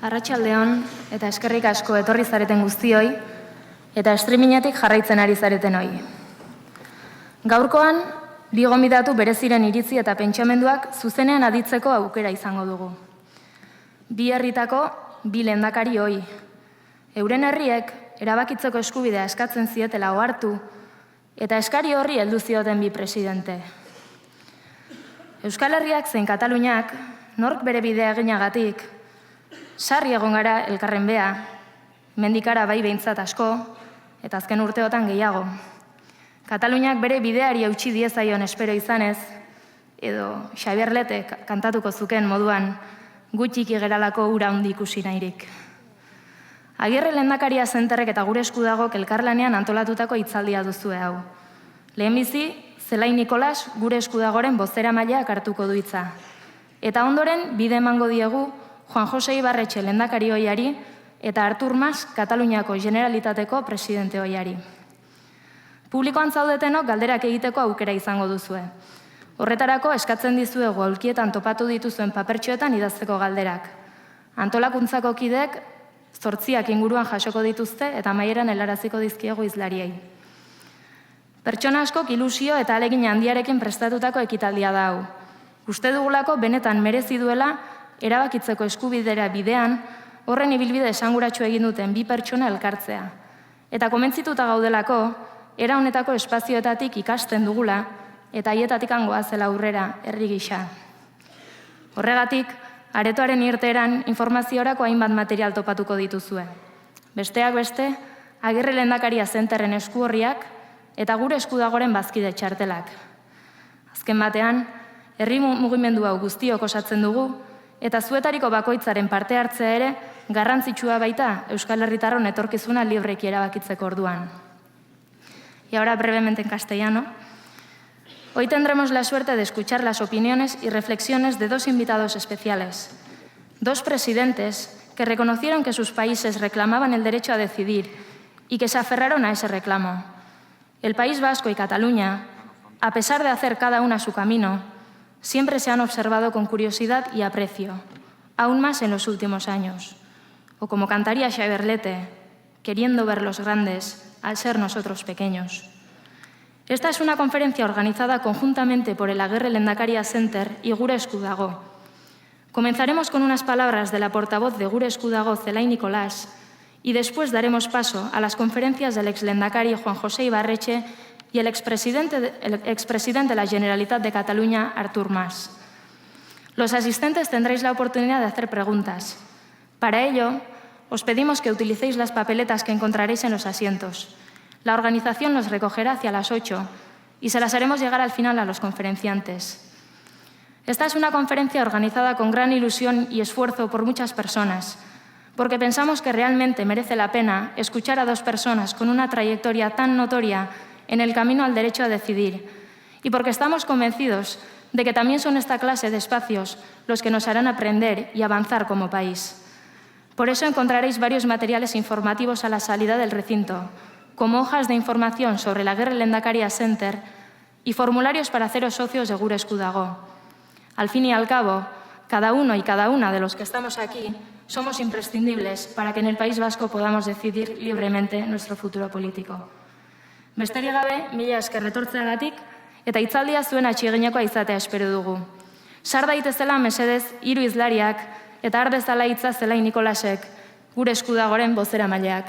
Arratsaldeon eta eskerrik asko etorri zareten guztioi eta streamingetik jarraitzen ari zareten hoi. Gaurkoan, bi gonbidatu bereziren iritzi eta pentsamenduak zuzenean aditzeko aukera izango dugu. Bi herritako, bi lehendakari hoi. Euren herriek erabakitzeko eskubidea eskatzen zietela ohartu eta eskari horri heldu zioten bi presidente. Euskal Herriak zein Kataluniak, nork bere bidea eginagatik, sarri egon gara elkarren bea, mendikara bai behintzat asko, eta azken urteotan gehiago. Kataluniak bere bideari eutsi diezaion espero izanez, edo Xabier Letek kantatuko zuken moduan, gutxiki geralako ura handi ikusi nahirik. Agirre lehendakaria zenterrek eta gure esku dago elkarlanean antolatutako hitzaldia duzue hau. Lehenbizi, Zelai Nikolas gure esku dagoren bozeramaileak hartuko du hitza. Eta ondoren, bide emango diegu Juan Jose Ibarretxe lehendakari ohiari eta Artur Mas Kataluniako Generalitateko presidente ohiari. Publikoan zaudetenok galderak egiteko aukera izango duzue. Horretarako eskatzen dizuegu aulkietan topatu dituzuen papertxoetan idazteko galderak. Antolakuntzako kideek 8 inguruan jasoko dituzte eta amaieran helaraziko dizkiegu hizlariei. Pertsona askok ilusio eta ahalegin handiarekin prestatutako ekitaldia da hau. Uste dugulako benetan merezi duela erabakitzeko eskubidera bidean horren ibilbide esanguratsua egin duten bi pertsona elkartzea. Eta komentzituta gaudelako, era honetako espazioetatik ikasten dugula eta haietatik goazela aurrera herri gisa. Horregatik, aretoaren irteeran informaziorako hainbat material topatuko dituzue. Besteak beste, Agirre lehendakaria zenterren esku horriak eta gure esku dagoren bazkide txartelak. Azken batean, herri mugimendu hau guztiok osatzen dugu, eta zuetariko bakoitzaren parte hartzea ere garrantzitsua baita Euskal Herritarron etorkizuna libreki erabakitzeko orduan. Y ahora brevemente en castellano. Hoy tendremos la suerte de escuchar las opiniones y reflexiones de dos invitados especiales. Dos presidentes que reconocieron que sus países reclamaban el derecho a decidir y que se aferraron a ese reclamo. El País Vasco y Cataluña, a pesar de hacer cada una su camino, siempre se han observado con curiosidad y aprecio, aún más en los últimos años. O como cantaría Xabier Lete, queriendo ver los grandes al ser nosotros pequeños. Esta es una conferencia organizada conjuntamente por el Agirre Lehendakaria Center y Gure Esku Dago. Comenzaremos con unas palabras de la portavoz de Gure Esku Dago, Zelai Nikolas, y después daremos paso a las conferencias del exlehendakari Juan José Ibarretxe y el expresidente de la Generalitat de Cataluña, Artur Mas. Los asistentes tendréis la oportunidad de hacer preguntas. Para ello, os pedimos que utilicéis las papeletas que encontraréis en los asientos. La organización los recogerá hacia las 8 y se las haremos llegar al final a los conferenciantes. Esta es una conferencia organizada con gran ilusión y esfuerzo por muchas personas, porque pensamos que realmente merece la pena escuchar a dos personas con una trayectoria tan notoria en el camino al derecho a decidir, y porque estamos convencidos de que también son esta clase de espacios los que nos harán aprender y avanzar como país. Por eso encontraréis varios materiales informativos a la salida del recinto, como hojas de información sobre la Agirre Lehendakaria Center y formularios para haceros socios de Gure Esku Dago. Al fin y al cabo, cada uno y cada una de los que estamos aquí somos imprescindibles para que en el País Vasco podamos decidir libremente nuestro futuro político. Besterik gabe, mila esker etortzeagatik eta hitzaldia zuen atseginekoa izatea espero dugu. Sar daitezela mesedez 3 hizlariak eta har dezala hitza Zelai Nikolasek, Gure Esku Dagoren bozeramaileak.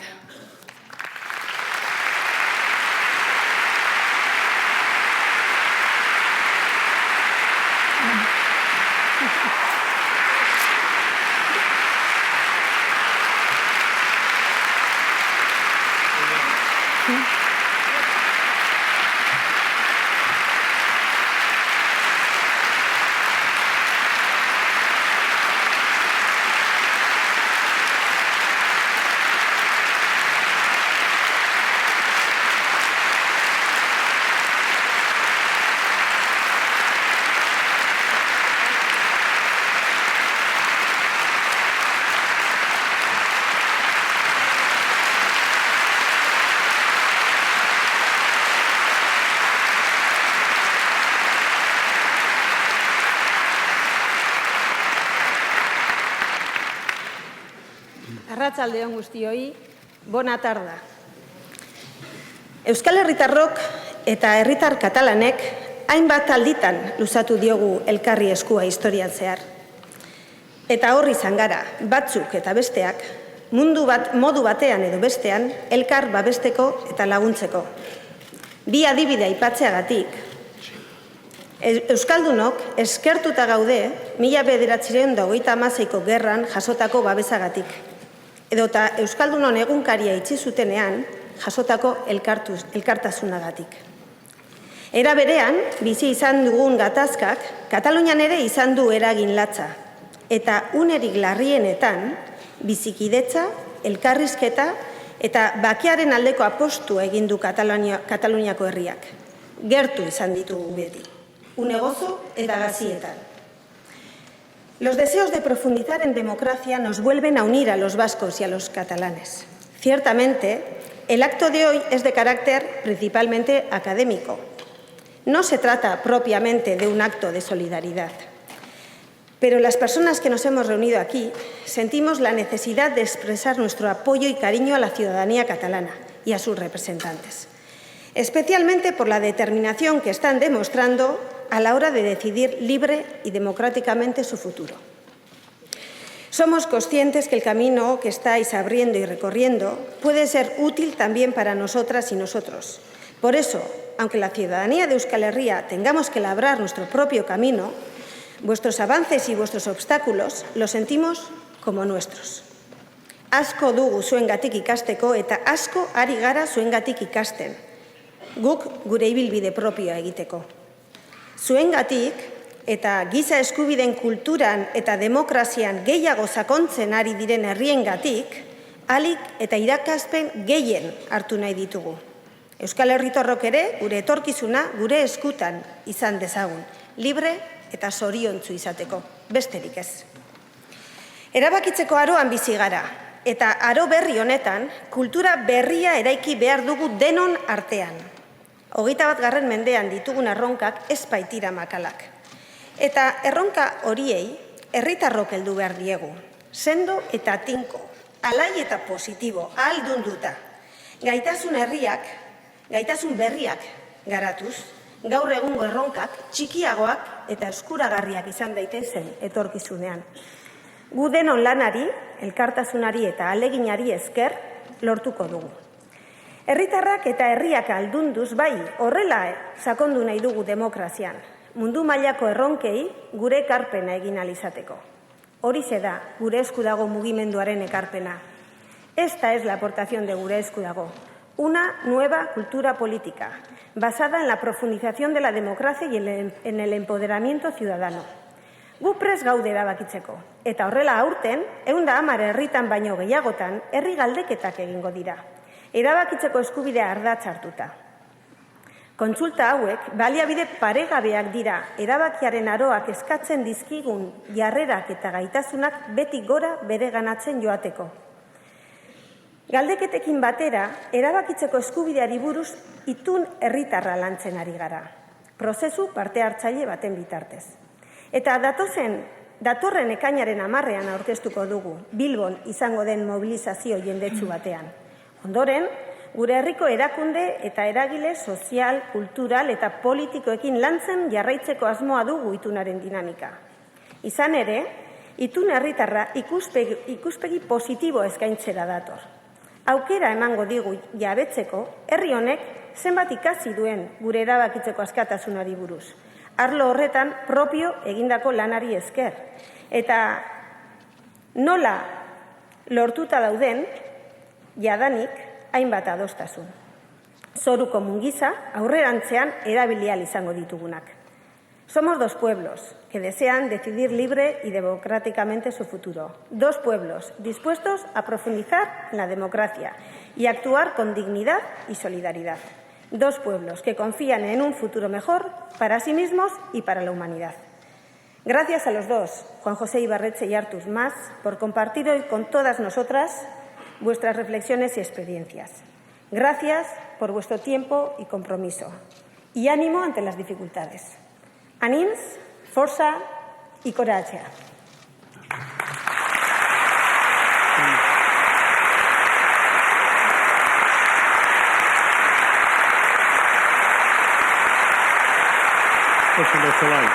Arratsalde on guztioi, bona tarda. Euskal Herritarrok eta herritar katalanek hainbat alditan luzatu diogu elkarri eskua historian zehar. Eta horri izan gara, batzuk eta besteak, modu batean edo bestean, elkar babesteko eta laguntzeko. Bi adibide aipatzeagatik, Euskaldunok eskertuta gaude 1956ko gerran jasotako babesagatik. Edota Euskaldunon egunkaria itxi zutenean jasotako elkartasunagatik. Era berean, bizi izan dugun gatazkak, Katalunian ere izan du eragin latza. Eta unerik larrienetan, bizikidetza, elkarrizketa eta bakearen aldeko apostu egin du Kataluniako herriak. Gertu izan ditugu beti, une gozo eta gazietan. Los deseos de profundizar en democracia nos vuelven a unir a los vascos y a los catalanes. Ciertamente, el acto de hoy es de carácter principalmente académico. No se trata propiamente de un acto de solidaridad. Pero las personas que nos hemos reunido aquí sentimos la necesidad de expresar nuestro apoyo y cariño a la ciudadanía catalana y a sus representantes, especialmente por la determinación que están demostrando a la hora de decidir libre y democráticamente su futuro. Somos conscientes que el camino que estáis abriendo y recorriendo puede ser útil también para nosotras y nosotros. Por eso, aunque la ciudadanía de Euskal Herria tengamos que labrar nuestro propio camino, vuestros avances y vuestros obstáculos los sentimos como nuestros. Asko dugu zuengatik ikasteko eta asko ari gara zuengatik ikasten. Guk gure ibilbide propioa egiteko. Zuengatik eta giza eskubideen kulturan eta demokrazian gehiago sakontzen ari diren herriengatik, ahalik eta irakaspen gehien hartu nahi ditugu. Euskal Herritarrok ere gure etorkizuna gure eskutan izan dezagun, libre eta zoriontsu izateko, besterik ez. Erabakitzeko aroan bizi gara, eta aro berri honetan, kultura berria eraiki behar dugu denon artean. 21. mendean ditugun erronkak ez baitira makalak. Eta erronka horiei, herritarrok heldu behar diegu. Sendo eta tinko, alai eta positibo, ahaldunduta. Gaitasun berriak garatuz, gaur egungo erronkak txikiagoak eta eskuragarriak izan daitezen etorkizunean. Gu denon lanari, elkartasunari eta ahaleginari esker lortuko dugu. Herritarrak eta herriak aldunduz bai horrela sakondu nahi dugu demokrazian, mundu mailako erronkei gure ekarpena egin ahal izateko. Horixe da gure esku dago mugimenduaren ekarpena. Esta es la aportación de gure esku dago. Una nueva cultura política, basada en la profundización de la democracia y en el empoderamiento ciudadano. Gu prest gaude erabakitzeko, eta horrela aurten, 110 herritan baino gehiagotan, herri galdeketak egingo dira. Erabakitzeko eskubidea ardatz hartuta. Kontsulta hauek, baliabide paregabeak dira, erabakiaren aroak eskatzen dizkigun jarrerak eta gaitasunak beti gora bereganatzen joateko. Galdeketekin batera, erabakitzeko eskubideari buruz itun herritarra lantzen ari gara. Prozesu parte hartzaile baten bitartez. Eta datorren ekainaren 10ean aurkeztuko dugu, Bilbon izango den mobilizazio jendetsu batean. Ondoren, gure herriko erakunde eta eragile sozial, kultural eta politikoekin lantzen jarraitzeko asmoa dugu itunaren dinamika. Izan ere, itun herritarra ikuspegi positibo eskaintzera dator. Aukera emango digu jabetzeko, herri honek zenbat ikasi duen gure erabakitzeko askatasunari buruz. Arlo horretan propio egindako lanari esker. Eta nola lortuta dauden, jadanik hainbat adostasun. Zoruko mungiza aurrerantzean erabili ahal izango ditugunak. Somos dos pueblos que desean decidir libre y democráticamente su futuro. Dos pueblos dispuestos a profundizar en la democracia y actuar con dignidad y solidaridad. Dos pueblos que confían en un futuro mejor para sí mismos y para la humanidad. Gracias a los dos, Juan José Ibarretxe y Artur Mas, por compartir hoy con todas nosotras vuestras reflexiones y experiencias. Gracias por vuestro tiempo y compromiso. Y ánimo ante las dificultades. Ànims, força i coratge. José Zelai.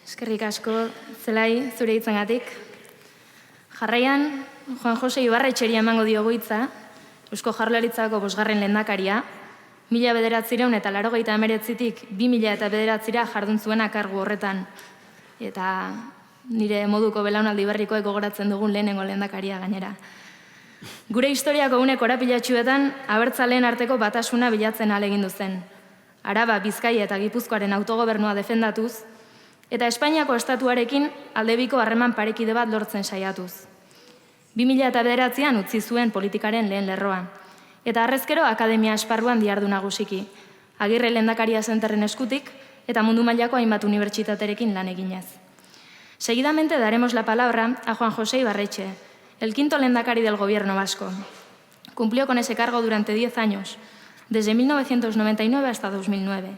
Eskerrik asko, Zelai, zure hitzengatik. Jarraian, Juan Jose Ibarretxeri emango diogu hitza, Eusko Jaurlaritzako 5. lehendakaria, 1989tik 2009 jardun zuena kargu horretan. Eta nire moduko belaunaldi berrikoek gogoratzen dugun lehenengo lehendakaria gainera. Gure historiako une korapilatsuetan abertzaleen arteko batasuna bilatzen ahalegindu zen. Araba, Bizkaia eta Gipuzkoaren autogobernua defendatuz, eta Espainiako estatuarekin aldebiko harreman parekide bat lortzen saiatuz. 2009an utzi zuen politikaren lehen lerroa, eta harrezkero akademia esparruan dihardu nagusiki, Agirre Lehendakaria Zenterren eskutik eta mundu mailako hainbat unibertsitaterekin lan eginez. Seguidamente daremos la palabra a Juan José Ibarretxe, el 5º lehendakari del gobierno vasco. Cumplió con ese cargo durante 10 años, desde 1999 hasta 2009.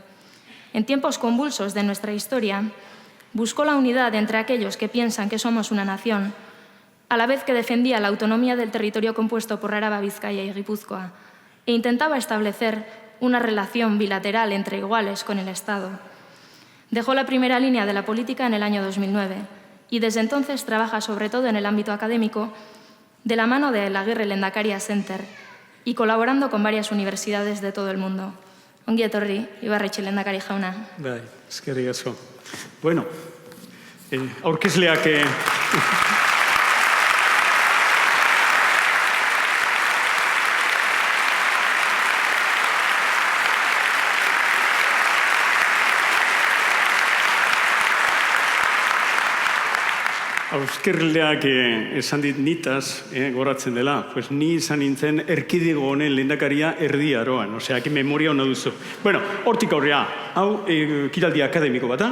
En tiempos convulsos de nuestra historia, buscó la unidad entre aquellos que piensan que somos una nación, a la vez que defendía la autonomía del territorio compuesto por Araba, Vizcaya y Guipúzcoa, e intentaba establecer una relación bilateral entre iguales con el Estado. Dejó la primera línea de la política en el año 2009 y desde entonces trabaja sobre todo en el ámbito académico de la mano del Agirre Lehendakaria Center y colaborando con varias universidades de todo el mundo. Ongi etorri, Ibarretxe Lehendakari jauna. Bai, eskerrik asko. Bueno, aurkezleak... Aurkezleak esan dit nitaz, goratzen dela, pues ni izan nintzen erkidego honen lehendakaria erdi aroan, osea, que memoria hona duzu. Bueno, hortik aurrea, hau kiraldi akademiko bata,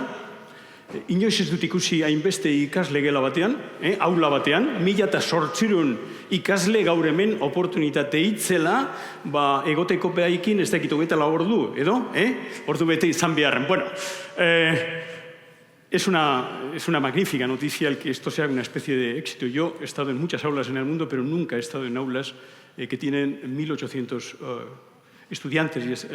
inoiz ez dut ikusi hainbeste ikasle gela batean, aula batean, 1800 ikasle gaur hemen oportunitate hitzela, egoteko behaikin ez dakit 24 ordu, edo? Ordu bete izan beharren. Bueno, es una magnífica noticia el que esto sea una especie de éxito. Yo he estado en muchas aulas en el mundo, pero nunca he estado en aulas que tienen 1.800 estudiantes,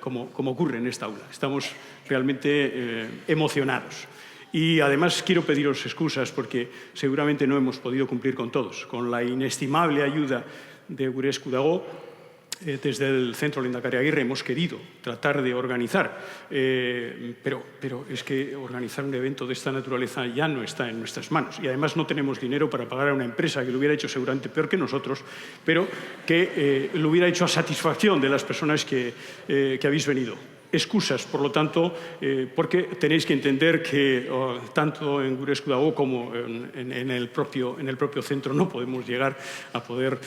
como ocurre en esta aula. Estamos realmente emocionados. Y además quiero pediros excusas porque seguramente no hemos podido cumplir con todos. Con la inestimable ayuda de Gure Esku Dago, desde el Centro Lehendakari Agirre hemos querido tratar de organizar, pero es que organizar un evento de esta naturaleza ya no está en nuestras manos. Y además no tenemos dinero para pagar a una empresa que lo hubiera hecho seguramente peor que nosotros, pero que lo hubiera hecho a satisfacción de las personas que habéis venido. Excusas, por lo tanto, porque tenéis que entender que tanto en Gure Esku Dago como en el propio centro no podemos llegar a poder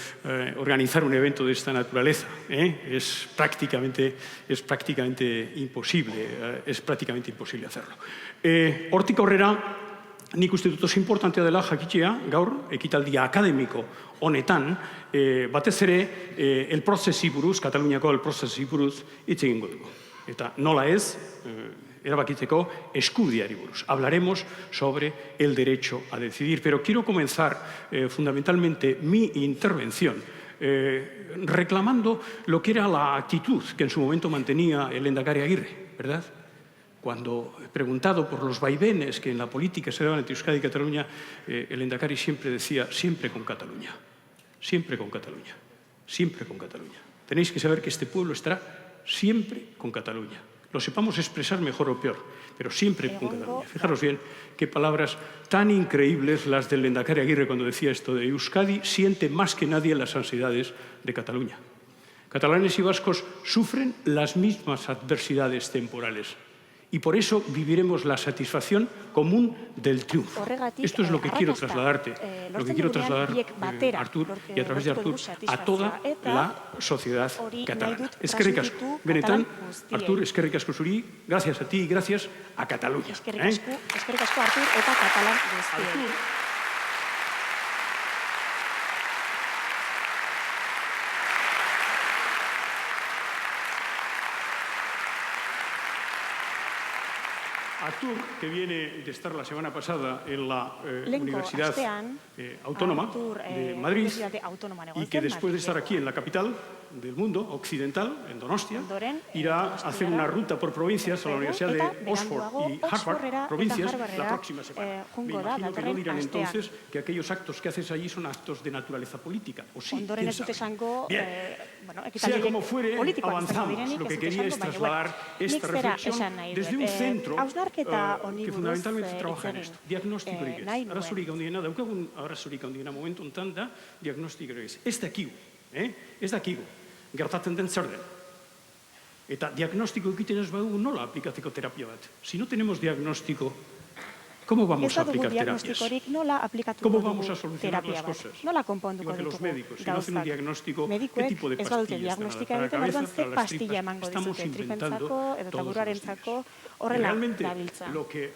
organizar un evento de esta naturaleza. Es prácticamente imposible hacerlo. Hortik aurrera, nik uste dut oso importantea dela jakitea gaur ekitaldia akademiko honetan, batez ere el prozesi buruz, Kataluniako el prozesi buruz hitz egingo dugu. Eta nola ez, erabakitzeko eskubideari buruz. Hablaremos sobre el derecho a decidir, pero quiero comenzar fundamentalmente mi intervención reclamando lo que era la actitud que en su momento mantenía el Lehendakari Agirre, ¿verdad? Cuando preguntado por los vaivenes que en la política se daban entre Euskadi y Cataluña, el Lehendakari siempre decía, siempre con Cataluña, siempre con Cataluña, siempre con Cataluña. Tenéis que saber que este pueblo estará siempre con Cataluña. Lo sepamos expresar mejor o peor, pero siempre con Cataluña. Fijaros bien qué palabras tan increíbles las del Lehendakari Agirre cuando decía esto de Euskadi siente más que nadie las ansiedades de Cataluña. Catalanes y vascos sufren las mismas adversidades temporales y por eso viviremos la satisfacción común del triunfo. Esto es lo que quiero trasladarte, Artur, y a través de Artur, a toda la sociedad catalana. Eskerrik asko, benetan, Artur, eskerrik asko zuri, gracias a ti y gracias a Cataluña. Eskerrik asko, Artur, eta katalan guztiei. Artur, que viene de estar la semana pasada en la Lehenko Universidad astean, Autónoma Artur, de Madrid Unibertsitate Autonoman egon y que zen, después de estar Madrileko. aquí en la capital del mundo occidental, en Donostia, Ondoren, irá a hacer una ruta por provincias a la Universidad de Oxford y Harvard, provincias, la próxima semana. Me imagino que no dirán entonces que aquellos actos que haces allí son actos de naturaleza política, o sí, Ondoren quién ez dute sabe. esango, Bien. ekitaldi Sea como fuere, politikoak izango avanzamos. direnik, Lo ez que dute quería es esango, baina, trasladar nik esta zera reflexión esan nahi desde dut. un centro Hausnarketa honi que buruz fundamentalmente hitz trabaja en egin, esto. Diagnóstico nahi egez. Arazorik handiena, daukagun arazorik handiena momentu honetan da diagnostiko egez. Ez dakigu, ez dakigu, gertatzen den zer den. Eta diagnostiko egiten ez badugu nola aplikatzeko terapia bat. Si no tenemos diagnóstico, ¿cómo vamos Ez a badugu aplicar terapias? diagnostikorik nola aplikatuko ¿Cómo dugu vamos a solucionar terapia las bat? cosas? Nola konponduko Igual que los ditugu médicos, si no hacen un gauzak? diagnóstico, ¿qué Medikuek tipo de ez badute pastillas están diagnostika para la egiten, cabeza, orduan ze para las pastilla tripas? emango Estamos dizute inventando tripentzako edo todos los taburuarentzako días. horrela Realmente dabiltza. lo que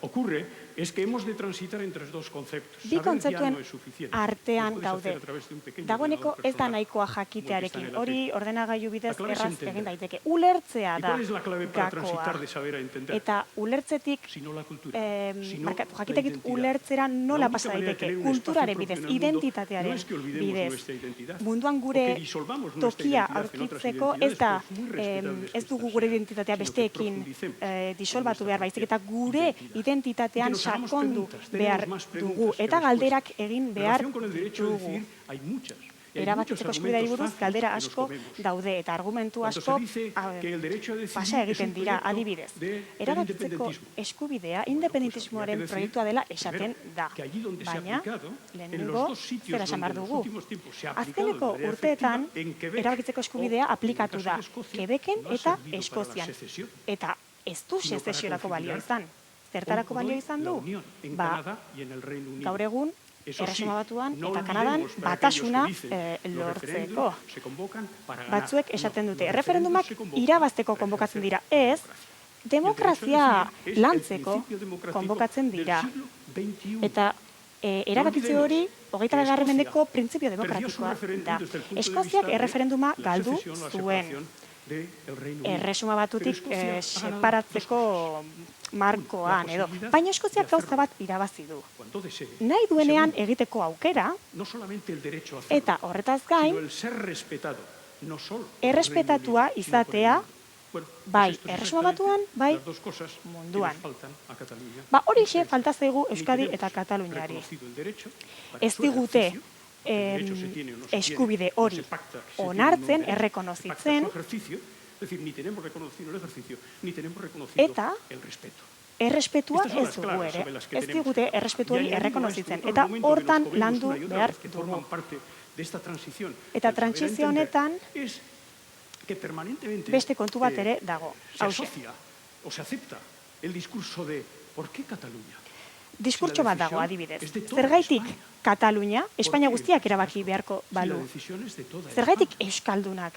ocurre es que hemos de transitar entre dos conceptos. Bi Saber ya kontzeptuen no es suficiente. artean Lo puedes hacer daude. a través de un pequeño Dagoeneko ordenador ez da personal, nahikoa como el que está en jakitearekin. el Hori atrio. ordenagailu bidez La clave es erraz entender. egin daiteke. Ulertzea ¿Y da cuál es la clave para gakoa. transitar de saber a entender? Eta ulertzetik Si no la cultura, si no barkatu, la jakitetik identidad. ulertzera La nola única pasa manera de daiteke, tener un espacio kulturaren propio bidez, en el mundo identitatearen no es que olvidemos bidez, nuestra identidad, munduan o que gure disolvamos nuestra tokia identidad en otras aurkitzeko identidades, ez da por muy respetables que ez dugu estas gure sean, identitatea sino que besteekin profundicemos disolbatu en behar nuestra baizik eta gure identidad. identitatean Y que nos hagamos sakondu preguntas, behar tenemos más dugu preguntas que eta respuestas. galderak egin En behar relación con el derecho de dugu. decidir, hay muchas. Y hay muchos Erabakitzeko eskubideari argumentos buruz fáciles galdera que nos asko comemos. daude eta argumentu Cuando asko se dice que el derecho a decidir pasa es egiten un dira proyecto adibidez. del Erabakitzeko independentismo. eskubidea Pues independentismoaren habría que proiektua dela decir, esaten primero, da. que allí donde se ha Baina, aplicado, en lehenengo, los dos sitios zera esan behar donde en los dugu. últimos tiempos se ha aplicado Azkeneko de manera urteetan, efectiva, en Quebec erabakitzeko eskubidea o, en el aplikatu caso da. de Escocia, Quebeken no ha eta servido para la Eskozian. secesión, Eta ez du sino para sezesiorako balio configurar izan. Zertarako hoy balio por hoy izan la du? Unión en Ba, Canadá y en el Reino Unido. gaur egun, Eso sí, Erresuma Batuan no eta Kanadan olvidemos para aquellos que batasuna dicen, los lortzeko. referéndums se convocan para ganar. Batzuek No, esaten los dute, referéndums erreferendumak se convocan irabazteko para konbokatzen ejercer dira. la Ez, democracia. demokrazia Y el derecho a decidir es el lantzeko principio democrático konbokatzen del dira. siglo XXI. Eta erabakitze No hori, olvidemos hogeita que garren mendeko Escocia printzipio perdió su demokratikoa referéndum da. desde el punto de Eskoziak vista de erreferenduma la galdu secesión o la zuen. separación del Reino Unido. Erresuma Batutik Pero Escocia ha ganado separatzeko markoan edo. Baina Eskoziak gauza bat irabazi du. cuando desee. Nahi duenean Segundo, egiteko aukera, no solamente el derecho a hacerlo, eta horretaz sino gain, el ser respetado, no solo por el errespetatua Reino Unido, sino por el izatea, mundo. Bueno, pues bai, esto es Erresuma exactamente Batuan, bai, las dos cosas que nos munduan. faltan a Cataluña. Ba horixe Ustedes falta zaigu ni Euskadi tenemos eta Kataluniari. reconocido el derecho para Ez su digute ejercicio, porque el derecho se tiene o no se eskubide tiene, no hori se pacta, se tiene onartzen, un derecho, se pacta errekonozitzen, su ejercicio, es decir, ni tenemos reconocido el ejercicio, ni tenemos reconocido Eta el respeto. Errespetua Estas son ez las dugu claves ere. sobre las que Ez tenemos digute que trabajar. errespetu Y hori añadiendo errekonozitzen. esto, otro Eta argumento que nos hortan comemos landu una y otra behar vez, que dugu. forman parte de esta transición Eta del saber trantsizio entender, honetan es que permanentemente beste kontu bat ere dago. se Hauxe, asocia o se acepta el discurso de ¿por qué Cataluña? diskurtso bat dago decisión adibidez. es de toda Zergaitik España. Katalunia, Espainia qué? guztiak erabaki beharko Si la balu. decisión es de toda Zergaitik España. Euskaldunak,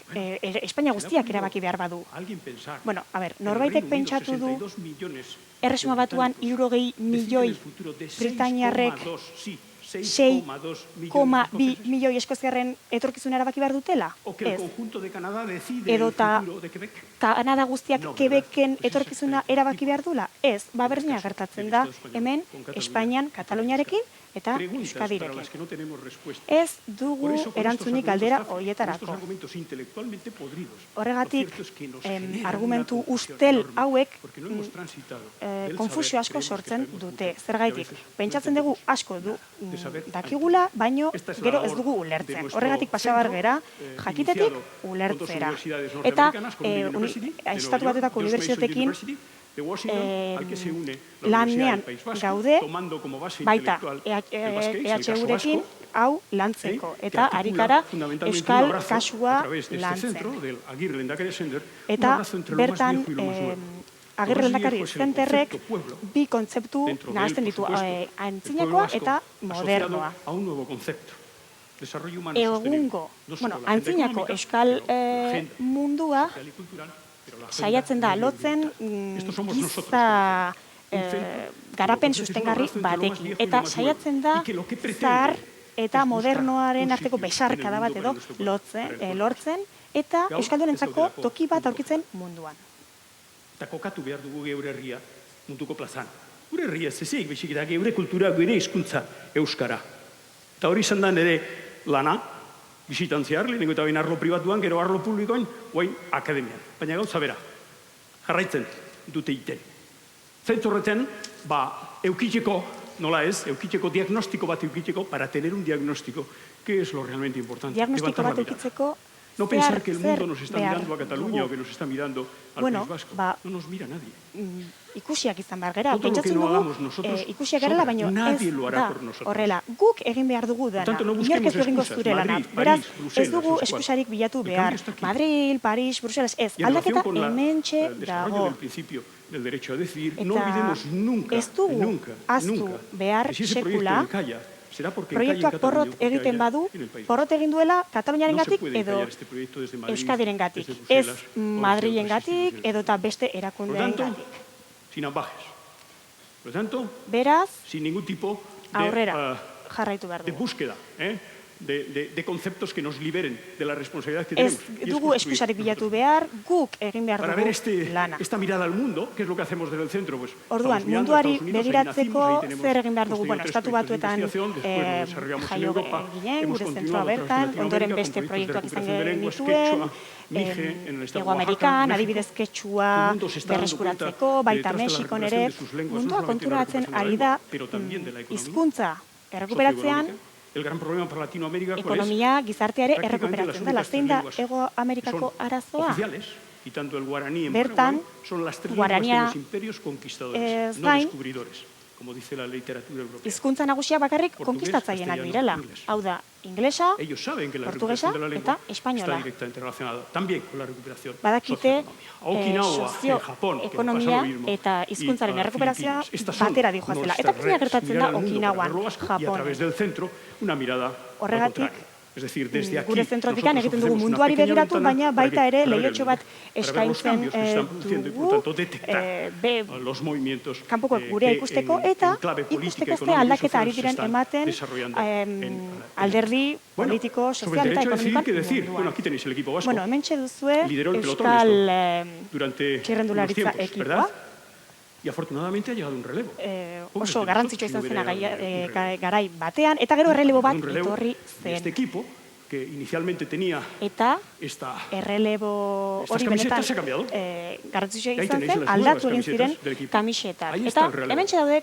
Espainia guztiak ¿Se le ha erabaki behar badu. ocurrido a alguien pensar Bueno, a ber, que en el norbaitek Reino Unido pentsatu du 62 millones Erresuma de Batuan británicos 60 milioi deciden el futuro de britainiarrek 6,2, sí, 6,2 millones de escoceses? milioi eskoziarren etorkizuna erabaki behar dutela? O que el Ez. conjunto de Canadá decide Edota el futuro de Quebec. Kanada guztiak No, Quebeken ¿verdad? Pues etorkizuna exactamente. erabaki behar dula? Ez, ba berdina caso gertatzen del da Estado español hemen con Cataluña. Espainian Kataluniarekin eta Preguntas para Euskadirekin. las que no tenemos respuesta. Ez Por dugu eso, con erantzunik estos galdera argumentos fáciles, con horietarako. estos argumentos intelectualmente podridos, Horregatik, lo cierto es que nos generan argumentu una confusión ustel enorme, hauek porque no hemos transitado del konfusio saber, asko creemos que sortzen sabemos dute. mucho, y a Zergaitik, veces no pentsatzen dugu entendemos asko de saber dakigula, baino Esta es la gero ez labor dugu de ulertzen. nuestro Horregatik pasabar centro, gera, jakitetik iniciado con dos ulertzera. universidades Eta norteamericanas, Columbia University, de Nueva Estatu York, Batuetako George Mason unibertsitatekin University, de Washington, al que se une la lanean Universidad del País Vasco, gaude, tomando como base baita intelectual el basqués, el caso EHU-rekin vasco, hau lantzeko. que Eta articula ari gara fundamentalmente un Euskal abrazo kasua a través de este lantzen. centro, del Aguirre Lehendakari Center, un Eta abrazo entre lo más bertan viejo y lo más nuevo. Agirre Lo más Lehendakari viejo es el Zenterrek concepto pueblo. bi kontzeptu Dentro de él, nahasten por ditu, supuesto, el pueblo antzinakoa vasco eta asociado modernoa. a un nuevo concepto. Desarrollo humano sostenible. Egungo, No solo bueno, la agenda antzinako económica, Euskal pero la agenda mundua social y cultural, pero la agenda saiatzen da lotzen medioambiental. Estos somos nosotros, giza por ejemplo. Un centro, garapen como sustengarri ofrece un abrazo entre lo más batekin. viejo y lo Eta más saiatzen nuevo. da Y que lo que pretende zahar es eta buscar modernoaren un arteko sitio besarkada en el bat mundo edo para nuestro pueblo, para el pueblo lortzen, eta Gaur, Euskaldunentzako ez daudelako toki bat puntu aurkitzen munduan. Eta kokatu behar dugu geure herria munduko plazan. Gure herria ez ezik, baizik eta geure kultura, geure hizkuntza euskara. Eta hori izan da nire lana, bisitantziar, lehenengo eta bain arlo pribatuan, gero arlo publikoan, oain akademian. Baina gauza bera, jarraitzen dute iten. Zaitzorretzen, eukiteko, nola ez, eukiteko diagnostiko bat eukiteko, para tener un diagnóstico, que es lo realmente importante. Diagnostiko bat eukitzeko, no pensar que el mundo nos está mirando a Cataluña o que nos está mirando al País Vasco. No nos mira nadie. Ikusiak izan behar gara. Todo lo que no hagamos nosotros, Ikusiak garela, baina nadie ez lo hará da por nosotros. horrela. Guk egin behar dugu dana. Por tanto, no Inork ez du busquemos egingo excusas. zure lana. Madrid, Beraz, París, Bruselas, ez dugu no sé eskusarik bilatu El behar. cambio está aquí. Madrid, París, Bruselas, ez. Y en relación Aldaketa con hementxe el desarrollo dago. del principio del derecho a decidir, no Eta olvidemos nunca, ez dugu nunca, ahaztu nunca, behar que si ese proyecto sekula encalla, será porque proiektuak encalla en porrot Cataluña, egiten encalla badu, en el País porrot egin duela Kataluniaren No se gatik puede edo encallar este proyecto desde Madrid, Euskadiren gatik, desde ez Bruselas, o desde Madrilen otras gatik instituciones. edo eta beste Por lo erakundeen tanto, gatik. sin ambajes. Por lo tanto, Beraz, sin ningún tipo aurrera jarraitu behar de dugu. búsqueda, de conceptos que nos liberen de la responsabilidad que Ez tenemos. Y es dugu construir eskusarik bilatu nosotros. behar, guk egin behar Para dugu ver lana. esta mirada al mundo, ¿qué es lo que hacemos desde el centro? Pues Orduan, estamos mirando a munduari Estados Unidos, ahí begiratzeko nacimos, ahí tenemos zer egin behar dugu. construido Bueno, tres estatu proyectos de batuetan investigación, después lo desarrollamos en jaio Europa, ginen, hemos gure zentroa continuado a través de bertan, ondoren Latinoamérica beste con proiektuak proyectos de izan recuperación de lenguas, genituen, quechua, mije, en el estado Hego de Oaxaca, Amerikan, México. adibidez quechua El mundo se está dando berreskuratzeko, cuenta baita de, tras de la Mexikon recuperación ere, de sus lenguas, no mundua solamente la konturatzen recuperación de la ari da lengua, pero también de la economía hizkuntza errekuperatzean, el gran problema para Latinoamérica, ¿cuál es? ekonomia, gizartea ere Prácticamente errekuperatzen las dela. únicas Zein tres da lenguas Hego que Amerikako son arazoa? oficiales, quitando el guaraní en Bertan, Paraguay, son las tres guarania lenguas de los imperios conquistadores, no gain, descubridores, como dice la literatura europea. Hizkuntza nagusia bakarrik Portugués, konkistatzaienak castellano, direla. inglés. Hau da, inglesa, Ellos saben que la portuguesa recuperación de la lengua eta espainola. está directamente relacionada también con la recuperación Badakite, socioeconómica. Okinawa, en Japón, que pasa sozioekonomia lo mismo, eta hizkuntzaren y, errekuperazioa Filipinas. Estas son batera dijoazela. Eta nuestras berdina redes, gertatzen mirar da al mundo Okinawan, para verlo vasco, y a Japón. través del centro una mirada al Horregatik, contrario. Es decir, desde aquí gure zentrotikan nosotros egiten dugu ofrecemos una munduari pequeña begiratu, ventana baina para baita que- ere para ver lehiotxo bat para ver los eskaintzen cambios que se están produciendo y por dugu, tanto detectar los movimientos kanpoko gurea que ikusteko en eta clave política, ikusteko ze económica y aldaketa ari social se diren están ematen desarrollando en- alderdi Bueno, politiko, sobre sozial el eta derecho a decidir, ekonomikoan ¿qué decir? munduan. Bueno, aquí tenéis el equipo vasco. Bueno, hementxe duzue Lideró el pelotón Euskal durante unos txirrendularitza tiempos, ekipoa. ¿verdad? Y afortunadamente ha llegado un relevo. Pobres Oso de garrantzitsua nosotros si izan no zena hubiera llegado un relevo. garai batean, eta gero errelebo bat Un relevo etorri de este zen. equipo que inicialmente tenía Eta esta... errelebo Estas hori camisetas benetan se ha cambiado. garrantzitsua Y ahí izan tenéis zen, las aldatu nuevas egin ziren camisetas del equipo. kamisetak. Ahí está Eta el relevo. hementxe daude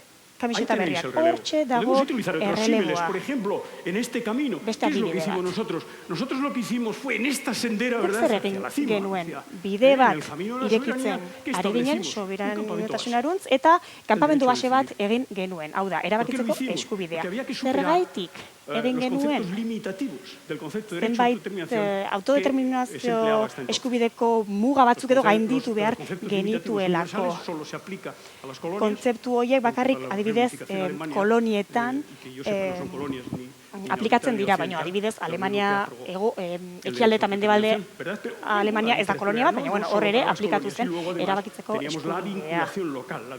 Ahí kamiseta tenéis berriak. el relevo. Hortxe dago Podemos utilizar otros símiles. erreleboa. Por ejemplo, en este camino, ¿qué Beste es lo que adibide hicimos bat. nosotros? Nosotros lo que hicimos fue en esta sendera, Guk ¿verdad? zer Hacia egin la cima, genuen, hacia- bide en bat el camino de la irekitzen soberanía, ¿qué ari ginen establecimos? Un campamento soberanitasunaruntz eta kanpamendu derecho a base bat decidir. egin genuen. Hau da, ¿Por qué lo erabakitzeko hicimos? eskubidea. Porque había que superar, Zergaitik egin los genuen conceptos limitativos del concepto de derecho a zenbait autodeterminación que se autodeterminazio empleaba hasta entonces. eskubideko muga batzuk edo Los gainditu behar conceptos limitativos genituelako. universales solo se aplica a las colonias. Kontzeptu horiek bakarrik Para la adibidez reunificación de Alemania, kolonietan y que yo sepa no son colonias ni aplikatzen oriental ni dira, baina occidental, adibidez la Unión Alemania Europea aprobó el ekialde eta derecho a mendebalde autodeterminación, ¿verdad? Pero, Alemania ez da kolonia bat, baina bueno, hor ere solo para las aplikatu colonias. zen Y luego, además, erabakitzeko teníamos la eskubidea.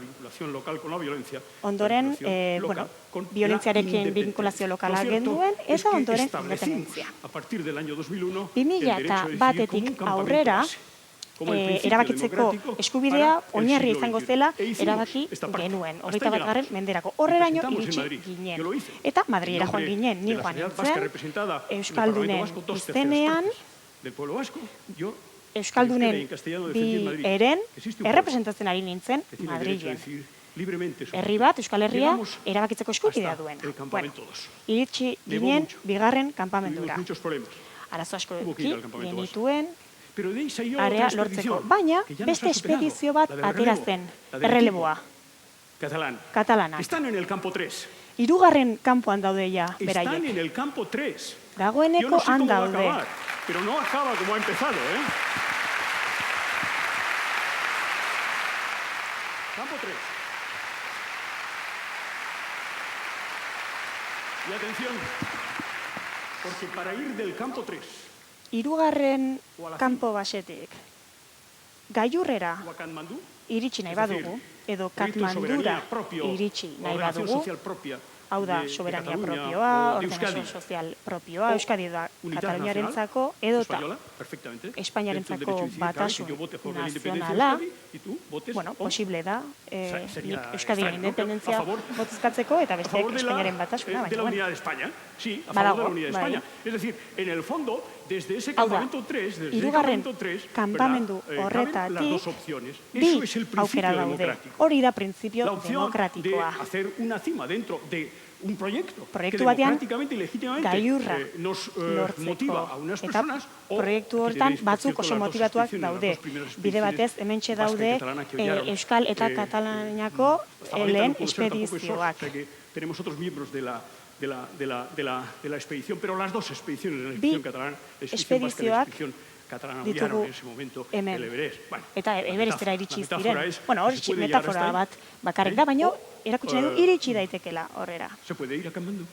vinculación local con la violencia. Ondoren, la vinculación local bueno, con la violentziarekin independencia. binkulazio lokala Lo cierto genduen, es eta que ondoren establecimos, independentzia. a partir del año 2001, 2000 el derecho a decidir como un batetik campamento aurrera, base, como el principio erabakitzeko democrático eskubidea para el oinarri siglo izango XXI. zela E hicimos erabaki esta parte. genuen, Hasta hogeita ahí batgarren llegamos. menderako. Y Horreraino presentamos en iritsi Madrid. ginen. Yo lo hice. Eta Madrilera En joan nombre ginen, ni de la joan sociedad vasca nintzen, representada en el Euskaldunen Parlamento Vasco, 2/3 izenean, partes del pueblo vasco, yo Euskaldunen en castellano defendí en bi Madrid. eren Existe un errepresentatzen ari nintzen que tiene derecho a Madrilen. decidir libremente sobre Herri bat, Euskal Herria, Llegamos erabakitzeko eskubidea hasta duena. el campamento 2. Iritsi Nevó ginen mucho. bigarren Tuvimos kanpamendura. muchos problemas. Arazo asko Hubo que ir eduki al campamento genituen Pero de ahí salió area otra lortzeko. expedición, Baina, que ya nos beste ha superado, espedizio bat la del atera relevo, zen, la del erreleboa, equipo catalán. katalanak. Están en el campo 3. Hirugarren kanpoan daude ja, Están beraiek. en el campo 3. Yo Dagoeneko no sé han cómo va a daude. acabar, pero no acaba como ha empezado, ¿eh? Campo 3. Y atención, porque para ir del campo 3 Hirugarren kanpo basetik gailurrera o a Katmandú, iritsi nahi es decir, badugu, edo proyecto de Katmandura soberanía propio, iritsi nahi ordenación badugu, social propia, hau hau da, de soberania Cataluña propioa, o de ordenazio Euskadi, sozial propioa, o Euskadi da unidad Kataluniarentzako edota española, perfectamente. Espainiarentzako Dentro del derecho de decidir, claro, batasun que yo vote a favor de la independencia de nazionala, Euskadi y tú votes bueno, o posible da, sería nik Euskadiren extraño, ¿no? independentzia A favor- bozkatzeko eta a besteak favor Espainiaren batasuna, de baina, la bueno. unidad de España. Sí, a favor Badago, de la unidad de bai. España. Es decir, en el fondo, desde ese Hau da, campamento 3, desde ese hirugarren campamento 3, kanpamendu caben las horretatik dos opciones. bi Eso es el principio aukera daude. democrático. Hori da printzipio La opción de demokratikoa. hacer una cima dentro de un proyecto Proiektu que batean democráticamente y legítimamente gailurra nos lortzeko. motiva a unas Eta personas o proiektu aquí hortan tenéis, por batzuk cierto, oso las dos motivatuak expediciones, las daude. dos primeras Bide batez, expediciones hementxe vasca y daude catalana que hollaron, Euskal eta Katalaniako Zabaleta lehen no pudo ser tampoco eso, espedizioak. o sea que tenemos otros miembros de la expedición, pero las dos expediciones, la expedición catalana, la expedición vasca y la expedizioak expedición catalana ditugu hollaron en ese momento hemen. el Everest. Bueno, Eta la Everestera metáfora- iritsi la metáfora ziren. es Bueno, que hori se puede llegar metafora hasta ahí, bat bakarrik da, baina o, erakutsi nahi du iritsi daitekela horrera. se puede ir a Katmandú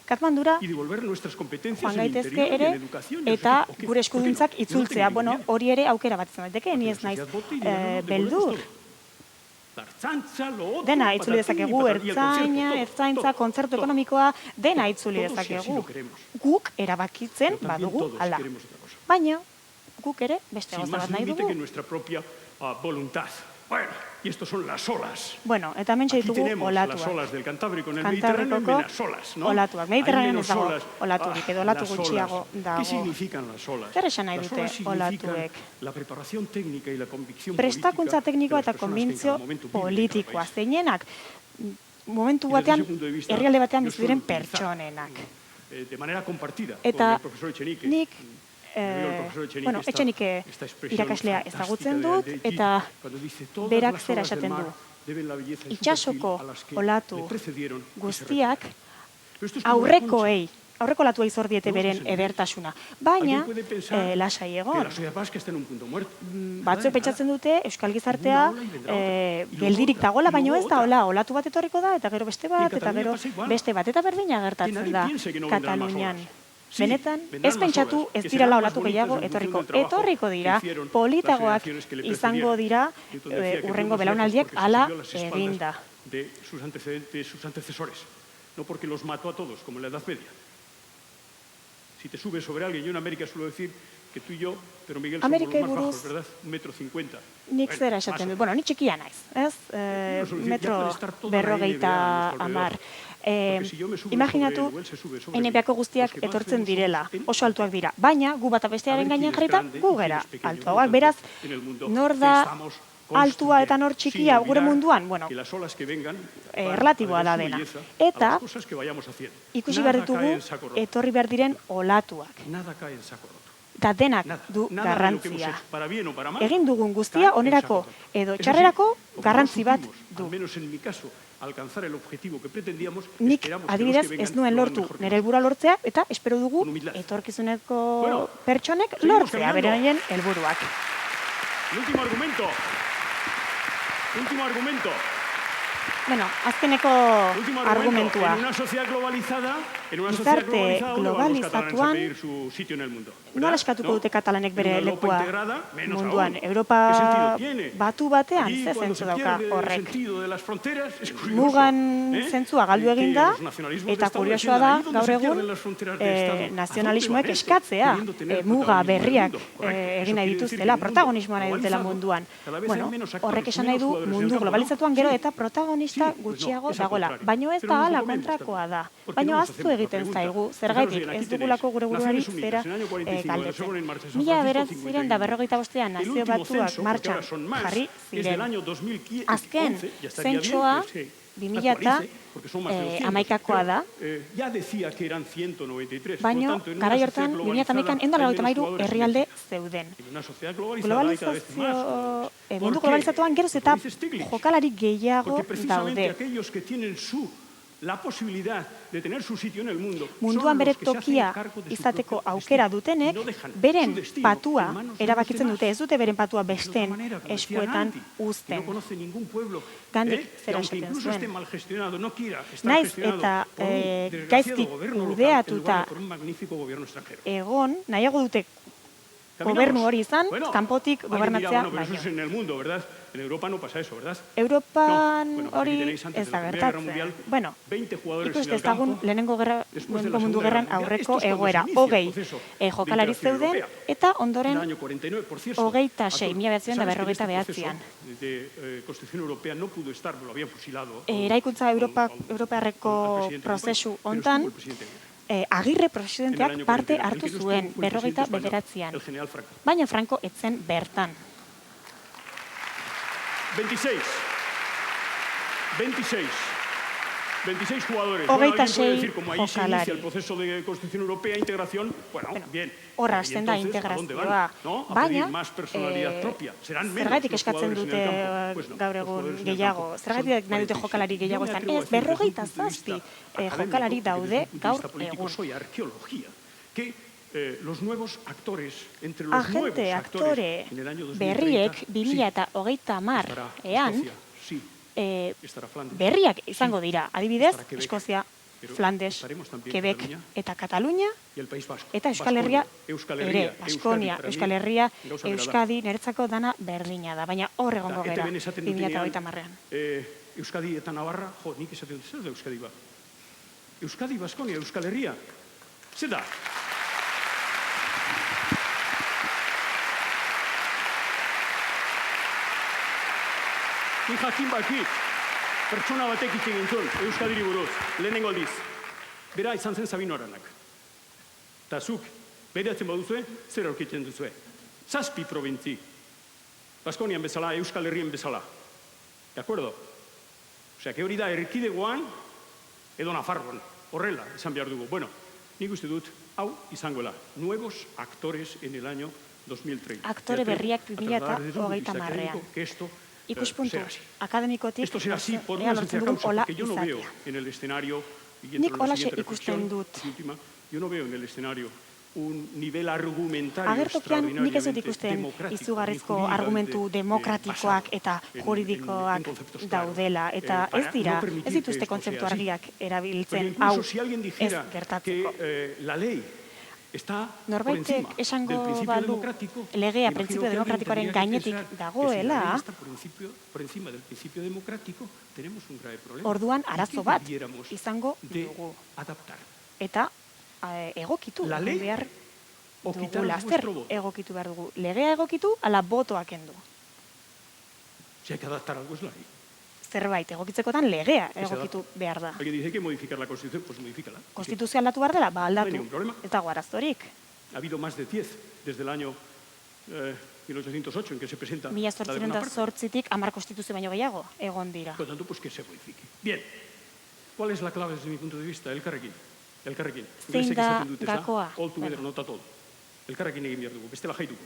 Katmandura y devolver nuestras competencias joan en gaitezke interior y ere en educación. eta ¿O qué? gure eskuduntzak ¿Por qué no? Yo no itzultzea. tengo Bueno, ningún miedo. hori ere aukera bat izan daiteke, ni ez naiz beldur. La Ertzaintza, lo otro, Dena itzuli patatín y dezakegu, patatí, el concierto, ertzaina, todo, ertzaintza, todo, kontzertu todo. ekonomikoa, dena itzuli Todos si así dezakegu. lo queremos. Guk erabakitzen Pero también badugu todos ala. queremos otra cosa. Baina, guk ere beste Sin gauza más bat nahi límite dugu. que nuestra propia voluntad. Bueno, y estos son las olas. Bueno, eta hementxe Aquí ditugu tenemos las olatuak. olas del Cantábrico en el Mediterráneo y Kantabrikoko menos olas, ¿no? olatuak. Hay Mediterranean menos ez dago olas. olaturik, edo olatu las olas. gutxiago dago. ¿Qué significan las olas? Zer esan nahi Las dute olas significan olatuek? la preparación técnica y la convicción Prestakuntza política teknikoa de eta las personas que en konbintzio cada momento viven en cada politikoa. país. Zeinenak momentu Y desde batean, ese punto de vista, herrialde batean yo bizi diren suelo utilizar, pertsonenak. de manera compartida Eta con el profesor Echenique. nik el profesor Echenique bueno, Etxenike esta expresión irakaslea fantástica ezagutzen de dut, Gigi, eta cuando dice, "Todas berak las zera olas del esaten mar du. deben la belleza de su Itsasoko perfil a las que olatu le precedieron y se guztiak retiraron". Pero esto es como una aurrekoei, aurreko olatua izor diete No, beren no sé. edertasuna. Baina, Alguien puede pensar lasai que egon. la sociedad vasca está en un punto muerto. Batzuek pentsatzen dute Euskal Gizartea Ninguna ola y vendrá otra. Y luego geldirik otra, dagoela, y baina luego ez da otra. hola, olatu bat etorriko da, eta gero beste bat, eta Cataluña gero pasa igual. beste bat, eta berdina Que gertatzen nadie da piense que no vendrán más Katalunian. olas. Sí, Benetan, vendrán ez más pentsatu olas, ez que dirala serán más olatu bonitas gehiago en función etorriko. del trabajo Etorriko que dira, hicieron las politagoak generaciones que le izango precedieron. dira, Newton decía que urrengo fue más belaunaldiek lejos porque se ala subió a las espaldas eginda. de sus antecesores, no porque los mató a todos, como en la Edad Media. Si te subes sobre alguien, yo en América suelo decir que tú y yo, pero Miguel somos Amerikai los más buruz, bajos, ¿verdad? 1,50 m. Nik zera esaten dut. Bueno, ni txikia naiz, ez? No, solo decir, ya Metro puede estar toda la berrogeita NBA a nuestro amar. Porque si yo me subo Imaginatu, sobre él o él se sube sobre mí, NBAko guztiak los que más etortzen vemos direla, somos él. oso altuak dira. Baina, gu bata bestearen A ver gainean quién es jarrita, grande y gu quién gera es pequeño, altuagoak. por Beraz, tanto, en el mundo nor da estamos altua eta nor construyendo, txikia sin gure olvidar munduan? Bueno, que las olas que vengan erlatiboa van a da dar su dena. belleza Eta, a las cosas que vayamos haciendo. ikusi Nada behar cae ditugu, en saco roto. etorri behar diren olatuak. Nada cae en saco roto. Eta denak Nada. du Nada de lo que hemos garrantzia. hecho, para bien o para mal, Egin dugun cae guztia en onerako saco roto. edo Eso sí, txarrerako como garrantzi no bat supimos, du. al menos en mi caso, alcanzar el objetivo que pretendíamos, Nik esperamos que los adibidez que vengan ez nuen lo hagan lortu mejor que nire nosotros. helburua lortzea eta espero dugu Con humildad. etorkizuneko Bueno, pertsonek seguimos lortzea caminando. beraien helburuak. El último argumento. Último argumento. Bueno, azkeneko Último argumentua. En una sociedad globalizada, Gizarte ¿dónde van los catalanes a globalizatuan, pedir su sitio en el mundo? Nola eskatuko dute katalanek bere En una Europa lekua integrada, menos munduan? aún. ¿Qué Europa sentido tiene? batu batean, Allí, ze cuando zentzu se dauka pierde el horrek. sentido de las fronteras, es curioso, Mugan zentzua galdu que egin da, los nacionalismos de eta Estado kuriosoa defiendan da, ahí donde gaur se egun, pierden las fronteras de Estado. ¿A dónde nazionalismoek van estos? eskatzea, Queriendo tener muga protagonismo en el berriak mundo. Correcto. egin nahi Eso quiere decir dituztela, que en un mundo protagonismoa nahi dutela globalizado, munduan. cada vez hay Bueno, menos actores, horrek esan nahi du menos jugadores en el mundu campo, ¿no? globalizatuan gero Sí. eta protagonista Sí, pues no, gutxiago es al dagoela. contrario. Baina ez Pero da nos lo ala comemos kontrakoa también. da. ¿Por qué Baina no nos ahaztu hacemos la egiten pregunta? zaigu, Fijaros zergatik bien, aquí ez tenéis. dugulako gure buruari Naciones Unidas, zera en el año 45, cuando se ponen en marcha galdetzen. San Mila Francisco bederatziehun eta 51. berrogeita bostean El nazio último batuak censo, porque martxan ahora son más, jarri es del ziren. año 2011, Azken ya estaría bien zentsoa que se 2000 actualice, porque son más de 200, amaikakoa pero, da. Ya decía que eran 193. Baina, Por lo tanto, en una garai sociedad hortan, 2011an globalizada, hay 193 menos jugadores herrialde en México. zeuden. En una sociedad globalizada hay cada vez más Globalizazio, jugadores. mundu ¿Por qué? globalizatuan geroz eta Lo dice Stiglitz. jokalari gehiago Porque precisamente daude. aquellos que tienen la posibilidad de tener su sitio en el mundo Munduan son bere los que se hacen tokia cargo de su izateko propio aukera destino dutenek, y no dejan beren su destino patua en manos de erabakitzen los dute, ez dute beren patua demás. De otra besten manera, como decía eskuetan Gandhi, que uzten. no conoce ningún pueblo, Gandik que zera aunque esaten incluso zuen. esté mal gestionado, no quiera estar Naiz gestionado eta por un desgraciado gaizki gobierno local en kudeatuta lugar de por un magnífico gobierno extranjero. egon, nahiago dute gobernu hori izan, Bueno, kanpotik alguien dirá, gobernatzea bueno, pero eso es baino. en el mundo, ¿verdad? En Europa no pasa eso, ¿verdad? Europan No, bueno, pues aquí hori tenéis antes ez de da la Primera Guerra gertatzen. Mundial, Bueno, 20 jugadores ikuste en el ezagun campo, lehenengo después de la mundu Segunda gerran Guerra Mundial. aurreko Esto es cuando se egoera. inicia el Hogei proceso jokalari de integración zeuden, europea. eta En el ondoren año 49, por cierto. 26, mila ¿Sabes que en berrogeita este proceso behatzean. de Constitución Europea no pudo estar, lo habían fusilado. Eraikuntza Europarreko prozesu hontan, Agirre presidenteak parte hartu zuen, berrogeita bederatzean. El general Franco. Baina Franco etzen bertan. 26 jugadores. Hogeita Alguien puede sei decir, como ahí se jokalari. inicia el proceso de Constitución Europea, integración, bueno, bien. Horra Y hasten da entonces, ¿a dónde van? integrazioa. ¿No? A Baina, pedir más personalidad propia. Serán menos zergatik los eskatzen jugadores en dute el campo. Pues no, gaur los egun jugadores en el gehiago? campo Zergatik son nahi dute 46. jokalari gehiago Yo me izan? atrevo a Ez, decir, desde un berrogeita punto de vista zazpi académico, jokalari porque desde daude un punto de gaur vista político egun. soy arqueología, que los nuevos actores, entre los Agente, nuevos aktore actores en el año 2030, berriek sí, 2030 estará ean Escocia, sí, estará Flandes, berriak izango dira. Adibidez, estará Quebec, Eskozia, pero Flandes, estaremos también Quebec Cataluña eta Katalunia, y el País Vasco. eta Euskal Herria Euskal ere, Herria, Baskonia, para mí, Euskal Herria, gauza bera da. Euskadi, niretzako dana berdina da, baina hor egongo Eta gera, ETB-en esaten dutenean, 2030an. Euskadi eta Navarra, jo, nik esaten dut, zer da Euskadi ba? Euskadi, Baskonia, Euskal Herria, zer da? Ni jakin bakit, pertsona batek hitz egin zuen, Euskadiri buruz, lehenengo aldiz. Bera izan zen Sabino Aranak. Eta zuk, bereatzen baduzue, zer aurkitzen duzue? 7 probintzi. Baskonian bezala, Euskal Herrien bezala. De acuerdo? Osea, que hori da erkidegoan edo Nafarroan. Horrela, esan behar dugu. Bueno, nik uste dut, hau izangoela. Nuevos actores en el año 2030. Aktore berriak 2030an. Que esto Ikuspuntu será así. akademikotik Esto será así por ea una lortzen sencilla dugun causa, hola porque yo no veo izatea. en el escenario, y Nik entro en la holaxe siguiente ikusten reflexión, dut. y última, yo no veo en el escenario un nivel argumentario Agertokian nik ez dut extraordinariamente ikusten democrático, izugarrizko ni jurídico, argumentu basado demokratikoak eta en juridikoak conceptos claros, daudela, eta para ez dira, no permitir ez que dituzte esto sea kontzeptu así. argiak Porque erabiltzen, incluso hau si alguien ez dijera gertatzeko. que la ley está por Norbaitek encima del esango principio balu democrático, legea imagino printzipio que alguien demokratikoaren tendría que gainetik pensar que si la dagoela, ley está por encima del principio democrático, tenemos un grave problema. orduan ¿Y arazo qué bat debiéramos izango de dugu. adaptar? Eta egokitu La ley behar o dugula. quitaros Zer vuestro voto. egokitu behar dugu? Legea egokitu, ala botoa kendu. Si hay que adaptar algo es la ley. Zerbait, egokitzekotan legea se adapta. egokitu behar da. Alguien dice que modificar la Constitución, pues modifícala. Konstituzioa aldatu behar dela, ba aldatu. ningún problema. Ez dago arazorik. Ha habido más de 10 desde el año 1808 en que se presenta Mila la de Bonaparte. zortzitik 10 konstituzio baino gehiago egon dira. Por lo tanto, pues que se modifique. Bien. ¿Cuál es la clave desde mi punto de vista? Elkarrekin. Elkarrekin. Zein Ingelesek da esaten dute, ez da? gakoa? All together, Bueno. not at all. Elkarrekin egin behar dugu, bestela jaituko.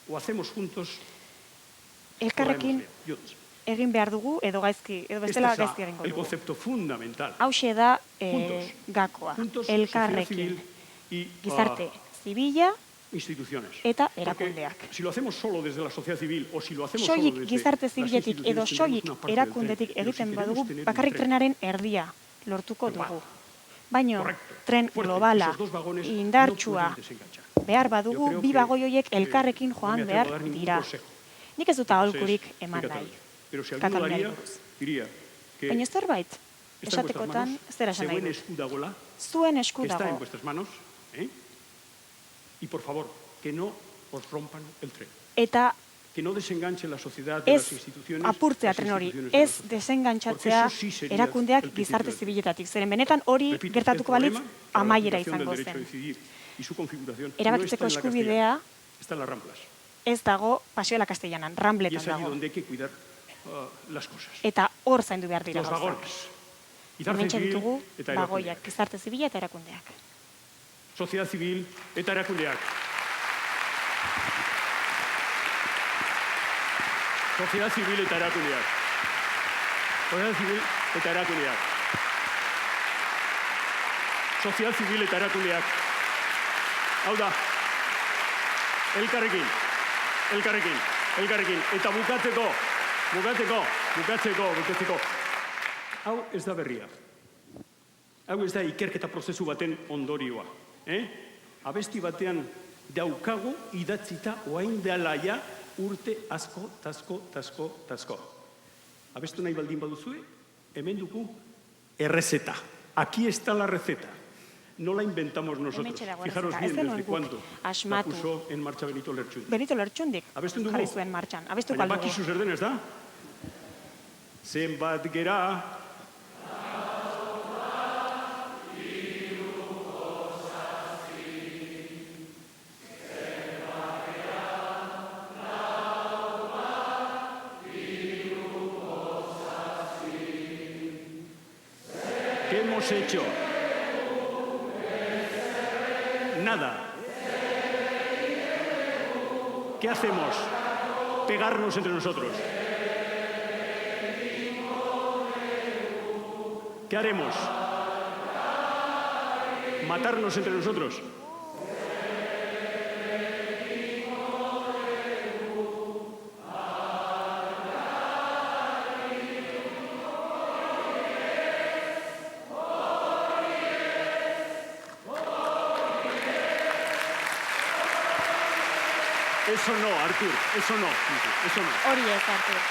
O hacemos juntos, o Elkarrekin haremos bien. Yo- egin behar dugu edo gaizki, edo Este bestela es gaizki egingo el dugu. concepto fundamental. Hauxe da Juntos. gakoa. Juntos, sociedad Elkarrekin. civil y Gizarte zibila instituciones. eta Porque erakundeak. si lo hacemos solo desde la sociedad civil o si lo hacemos solo Soilik desde gizarte las zibiletik edo instituciones, soilik tendremos una parte del erakundetik tren. Pero si egiten queremos badugu tener un bakarrik tren trenaren erdia lortuko global, dugu. Baino correcto, tren fuerte, globala, esos dos vagones indartsua, no pueden desenganchar. behar Yo badugu, creo bi que, bagoi horiek elkarrekin no me joan atrevo a behar dar ningún dira. consejo. Nik ez dut Entonces, aholkurik en eman nahi. Cataluña. Pero si alguno lo Kataluniari haría, buruz. diría que Baina zerbait, está en vuestras esatekotan, manos, zera esan nahi zeuen dut. esku dagoela, Zuen esku que está en dago. vuestras manos, ¿eh? Y por favor, que no os rompan el tren. Eta Que no desenganche la sociedad de las ez instituciones. apurtzea las tren hori, instituciones de la ez sociedad. desengantzatzea Porque eso sí sería erakundeak el principio gizarte del zibiletatik. Zeren benetan hori Repito, gertatuko el balitz problema para la amaiera aplicación del izango derecho a zen. decidir y su configuración no Erabakitzeko está en la eskubidea Castellana, está en las Ramblas. ez dago Paseo de la Castellanan, Y Rambletan es allí dago. donde hay que cuidar las cosas. Eta hor zaindu behar dira Los gauzak. vagones. Gizarte Hementxe zibil ditugu eta bagoiak, erakundeak. gizarte zibila eta erakundeak. Sociedad civil eta erakundeak. Sociedad civil eta erakundeak. Sociedad civil eta erakundeak. Sociedad civil eta erakundeak. Hau da, elkarrekin, elkarrekin, elkarrekin. Eta bukatzeko. Hau ez da berria. Hau ez da ikerketa prozesu baten ondorioa. Abesti batean daukagu idatzita oain dela ja urte asko. Abestu nahi baldin baduzue, hemen dugu errezeta. Aquí está la receta. No la inventamos nosotros. Fijaros bien desde cuándo la puso en marcha Benito Lertxundi. Benito Lertxundik jarri zuen martxan. Abestuko Baina aldugu. bakizu zer denez da? Zenbat gera... ¿Qué hemos hecho? Nada. ¿Qué hacemos? Pegarnos entre nosotros. ¿Qué haremos? ¿Matarnos entre nosotros? Eso no, Artur, eso no. Hori ez, Artur.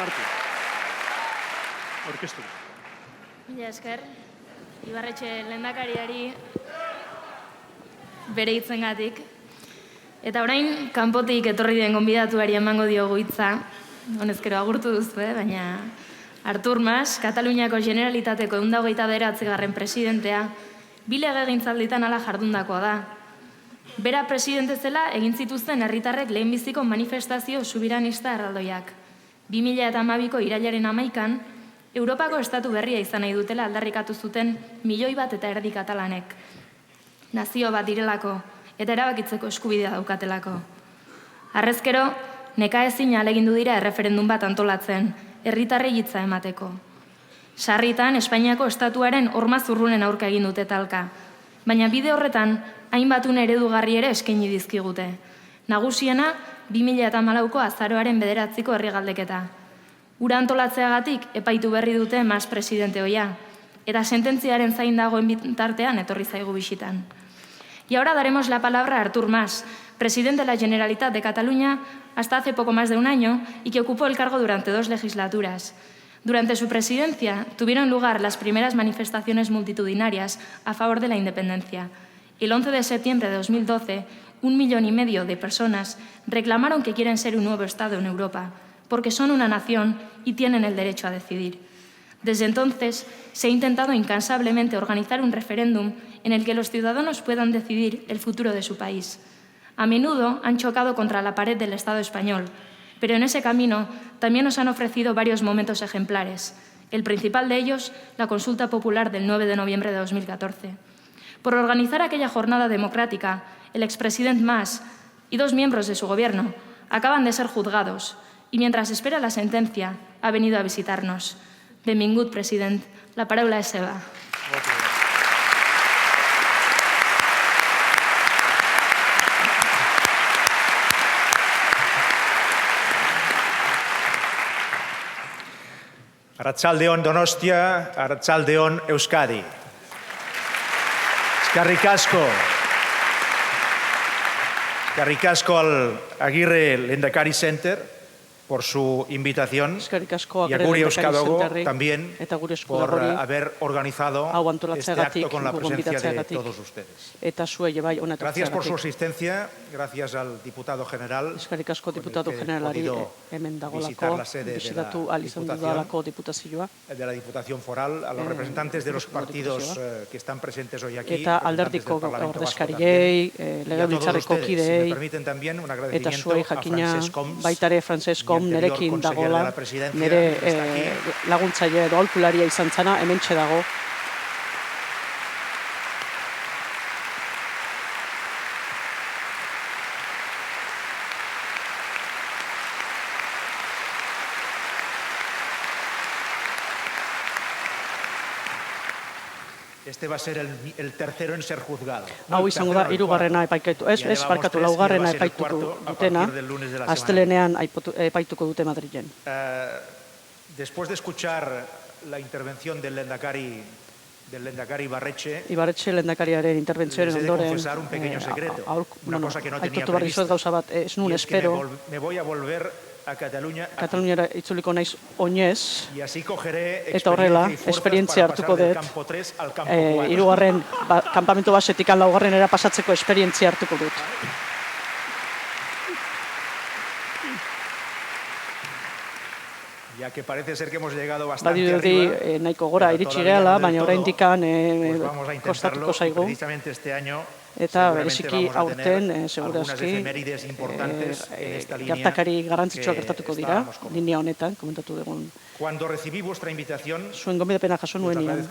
Artur, orkestu. Mila esker, Ibarretxe lehendakariari bere hitzengatik. Eta orain, kanpotik etorri den gonbidatuari emango diogu hitza. Honezkero agurtu duzu, baina Artur Mas, Kataluniako Generalitateko 129. presidentea, bi legegintzalditan hala jardundakoa da. Bera presidente zela egin zituzten herritarrek lehenbiziko manifestazio subiranista erraldoiak. 2012ko irailaren 11an, Europako estatu berria izan nahi dutela aldarrikatu zuten 1,5 milioi katalanek. Nazio bat direlako eta erabakitzeko eskubidea daukatelako. Harrezkero, nekaezin ahalegindu dira erreferendum bat antolatzen, herritarrei hitza emateko. Sarritan, Espainiako estatuaren horma zurrunen aurka egin dute talka. Baina bide horretan, hainbatun eredugarri ere eskaini dizkigute. Nagusiena, 2014ko azaroaren 9ko herri galdeketa. Ura antolatzeagatik epaitu berri dute Mas presidente ohia, eta sententziaren zain dagoen bitartean etorri zaigu bisitan. Y ahora daremos la palabra a Artur Mas, presidente de la Generalitat de Cataluña hasta hace poco más de un año y que ocupó el cargo durante 2 legislaturas. Durante su presidencia tuvieron lugar las primeras manifestaciones multitudinarias a favor de la independencia. El 11 de septiembre de 2012, 1,5 millones de personas reclamaron que quieren ser un nuevo Estado en Europa, porque son una nación y tienen el derecho a decidir. Desde entonces, se ha intentado incansablemente organizar un referéndum en el que los ciudadanos puedan decidir el futuro de su país. A menudo han chocado contra la pared del Estado español, pero en ese camino también nos han ofrecido varios momentos ejemplares. El principal de ellos, la consulta popular del 9 de noviembre de 2014. Por organizar aquella jornada democrática, el expresidente Mas y 2 miembros de su gobierno acaban de ser juzgados y mientras espera la sentencia ha venido a visitarnos. Benvingut, president. La paraula és seva. Arratsaldeon Donostia, arratsaldeon Euskadi. Eskerrik asko. Eskerrik asko al Agirre Lehendakari Center por su invitación y a Gure Euskadago también por haber organizado este acto con la presencia de todos ustedes. Gracias por su asistencia, gracias al diputado general por haber podido visitar la sede de la Diputación Foral, a los representantes de los partidos que están presentes hoy aquí, representantes del Parlamento Vasco también, y a todos ustedes. Si me permiten también un agradecimiento a Francesc Coms, nerekin dagoela, nire laguntzaile edo aholkularia izan zana, hementxe dago. Este va a ser el tercero en ser juzgado. Hau izango da, hirugarrena epaikatu, barkatu laugarrena epaituko dutena, astelenean epaituko dute Madrilen. Después de escuchar la intervención del lehendakari Ibarretxe, lehendakariaren interbentzioaren ondoren, aitortu behar dizuet gauza bat, ez nuen espero, me voy a volver a Kataluniara itzuliko naiz oinez, eta horrela, esperientzia hartuko dut, hirugarren kanpamentu basetik laugarrenera pasatzeko esperientzia hartuko dut. Ya que parece ser que hemos llegado bastante badirudi arriba, nahiko gora iritsi gehala, baina oraindikan vamos a kostatuko intentarlo, zaigu. precisamente este año Eta bereziki aurten, segurazki, gertakari garrantzitsuak gertatuko dira, linea honetan, komentatu dugun. Cuando recibí vuestra invitación, Zuen gonbidapena jaso nuenean,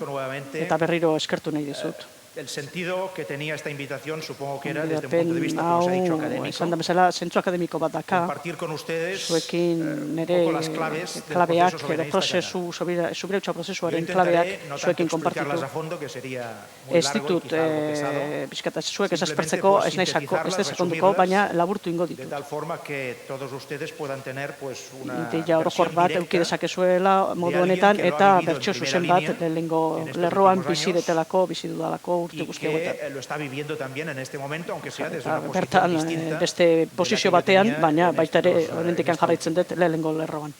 eta berriro eskertu nahi dizut. el sentido que tenía esta invitación supongo que era desde un punto de vista, como se ha dicho, académico, esan da bezala, zentzu akademiko bat daka, compartir con ustedes zuekin nire un poco las claves del klabeak, proceso edo soberanista prozesu, subirautza Yo prozesuaren intentaré klabeak no tanto zuekin explicarlas konpartitu. a fondo, que sería muy Ez largo y ditut, quizá algo pesado, bizkata zuek ez simplemente aspertzeko, por ez sintetizarlas, desakonduko, resumirlas, baina laburtu ingo de ditut. tal forma que todos ustedes puedan tener pues una Ideia orokor versión bat euki directa dezakezuela modu de alguien honetan, que lo ha eta vivido en bertsio primera zuzen bat línea lehenengo en estos lerroan últimos bizi años detelako, bizi dudalako urte y guzti hauetan. que lo está viviendo también en este momento, aunque sea desde Eta una posición bertan distinta beste de la posizio que yo batean, tenía baina en baita ere estos, oraindikan jarraitzen dut lehenengo lerroan.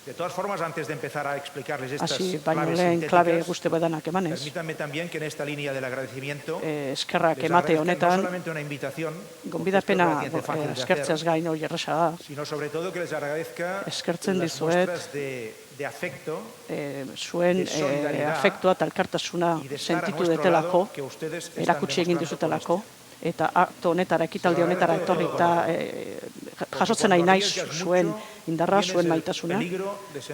De todas formas, antes de empezar a explicarles estas Hasi, baina claves lehen klabe sintéticas, guzti badanak emanez, permítanme también que en esta línea del agradecimiento eskerrak les emate agradezca no honetan, solamente una invitación, gonbidapena porque esto es relativamente eskertzeaz fácil de gain hori erresa da, hacer, sino sobre todo que les agradezca eskertzen las dizuet, muestras de afecto zuen de solidaridad afektua eta elkartasuna y de estar a sentitu nuestro detelako, lado que ustedes están erakutsi egin demostrando con dizutelako, eta akto honetara, ekitaldi honetara etorri eta jasotzen nahi naiz zuen indarra, zuen maitasuna,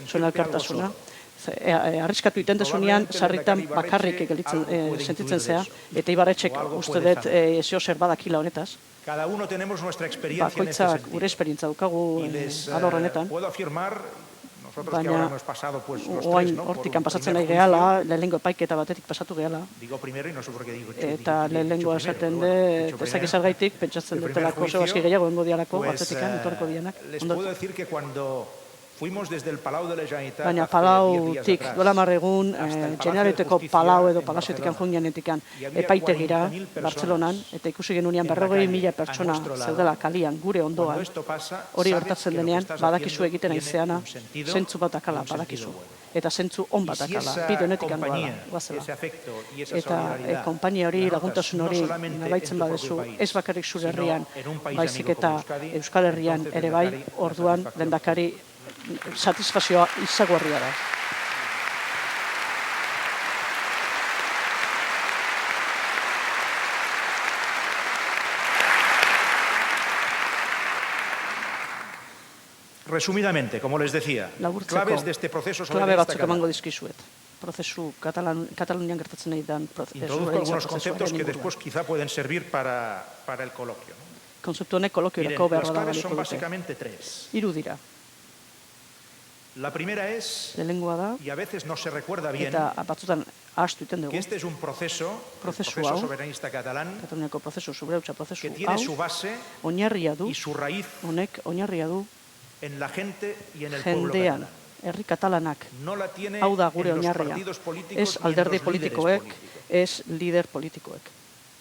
zuen elkartasuna. Arriskatu itentezunean, sarritan bakarrik sentitzen zea, eta Ibarretxek uste dut zeo zer badakila honetaz. Cada uno tenemos nuestra experiencia en este Bakoitzak sentido. gure esperientza daukagu Y les alor honetan, puedo afirmar, nosotros que baina ahora hemos pasado pues los oain tres, ¿no? Por hortikan un pasatzen primer nahi juicio, gehala, lehenengo epaiketa batetik pasatu gehala, digo primero y no sé por qué digo eta dicho lehenengo primero, esaten pero bueno, de, dicho ezak primero. izargaitik, pentsatzen El primer dutelako juicio, zeo aski gehiago engo dialako, pues, atzetikan, etorreko dianak. les puedo decir que cuando fuimos desde el Palau de la Generalitat Baina hace 10 días Palautik, atrás, duela marregun, hasta el Palacio de Generalitateko Justicia Palau edo en Palazioetikan Barcelona. joan Y había epaitegira, 40.000 personas Bartzelonan, eta ikusi genunean en la 40.000 calle, pertsona a nuestro lado. zeudela kalian, gure Cuando ondoan. esto pasa, Hori sabes gertatzen que lo que denean, estás badakizu haciendo egiten tiene aizeana, un sentido, zentzu bat akala un sentido badakizu. bueno. Eta zentzu on Y bat si akala, esa bide honetik compañía, goazela. ese afecto y esa Eta solidaridad konpainia hori, la notas laguntasun no hori, solamente nabaitzen en tu badezu, propio país, ez bakarrik zure sino herrian, en un país baizik amigo como eta Euskadi, Euskal Herrian entonces, ere bai, lehendakari, la orduan satisfacción lehendakari satisfazioa izaguarria da. Resumidamente, como les decía, Laburtzeko, claves de este proceso klabe soberanista batzuk catalán. emango dizkizuet. Prozesu Katalunian gertatzen nahi dan Introduzco algunos conceptos que después quizá pueden servir para el coloquio, ¿no? Konzeptu honek Miren, kolokiorako behar las da claves son baliko dute. básicamente tres. Hiru dira. La primera es, lehenengoa da, y a veces no se recuerda bien, eta batzutan ahaztu iten dugu, que este es un proceso, el proceso soberanista catalán, Kataluniako prozesu, subirautza prozesu que tiene su hau, base oinarria du, y su raíz honek oinarria du, en la gente y en el pueblo jendean, catalán. herri katalanak, No la tiene hau da gure en los oinarria, partidos políticos ez ni en alderdi los líderes politikoek, políticos. ez lider politikoek.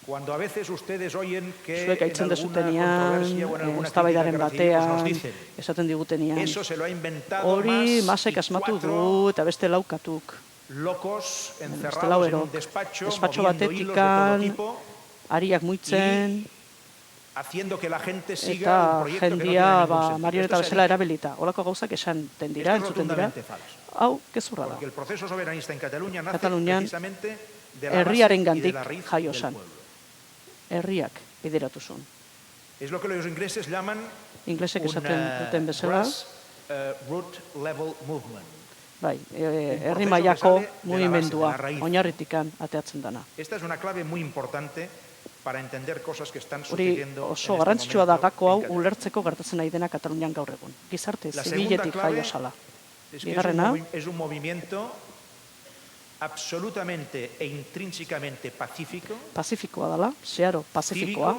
Cuando a veces ustedes oyen que Zuek en aitzen alguna dezutenean, controversia o en alguna eztabaidaren crítica que recibimos nos batean, dicen, esaten digutenean, eso se lo ha inventado hori más masek y asmatu cuatro du, eta beste laukatuk. locos Beste encerrados en lauero, un despacho, despatxo moviendo hilos de todo batetikan, tipo, ariak muitzen, haciendo que la gente siga eta un proyecto que no tiene jendia ningún sentido. marioneta Esto se bezala ha dicho. erabilita. Olako gauzak esanten dira, Esto es entzuten dira. rotundamente falso. Hau, gezurra da. Porque el proceso soberanista en Cataluña nace Katalunian precisamente de la base herriaren y de gandik la raíz jaio del zan. pueblo. Herriak bideratu zuen. Es lo que los ingleses llaman Inglesek un esaten duten bezala, root level movement. bai, herri proceso mailako que sale de la base, mugimendua, de la raíz. oinarritikan ateatzen dana. Esta es una clave muy importante para entender cosas que están Hori sucediendo oso en este garrantzitsua da momento gako hau en Cataluña. ulertzeko gertatzen ari dena Katalunian gaur egun. Gizarte La segunda zibiletik clave jaio zala. Es que Bigarrena, es un movimiento absolutamente e intrínsecamente pacífico pazifikoa dela, zeharo pazifikoa,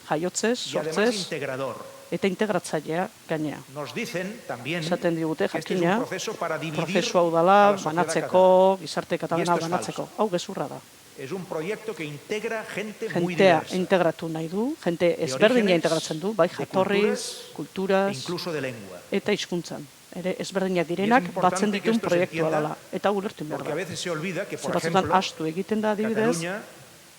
jaiotzez, y además sortzez, integrador. eta integratzailea gainea. Nos dicen también Esaten digute, que este es jakina, un proceso para dividir prozesu hau a dela, la sociedad banatzeko, gizarte catalana. katalana Y esto es banatzeko. falso. Hau gezurra da. Es un proyecto que integra gente muy Jentea diversa, integratu nahi du, jente ezberdina orígenes, integratzen du, bai de jatorriz, e kulturaz, incluso de lengua. eta hizkuntzan. Ere ezberdinak direnak importante batzen que dituen esto se proiektua entienda, dela. Eta ulertu behar Porque a da. veces se olvida que, por Batzutan ejemplo, astu egiten da adibidez, Cataluña,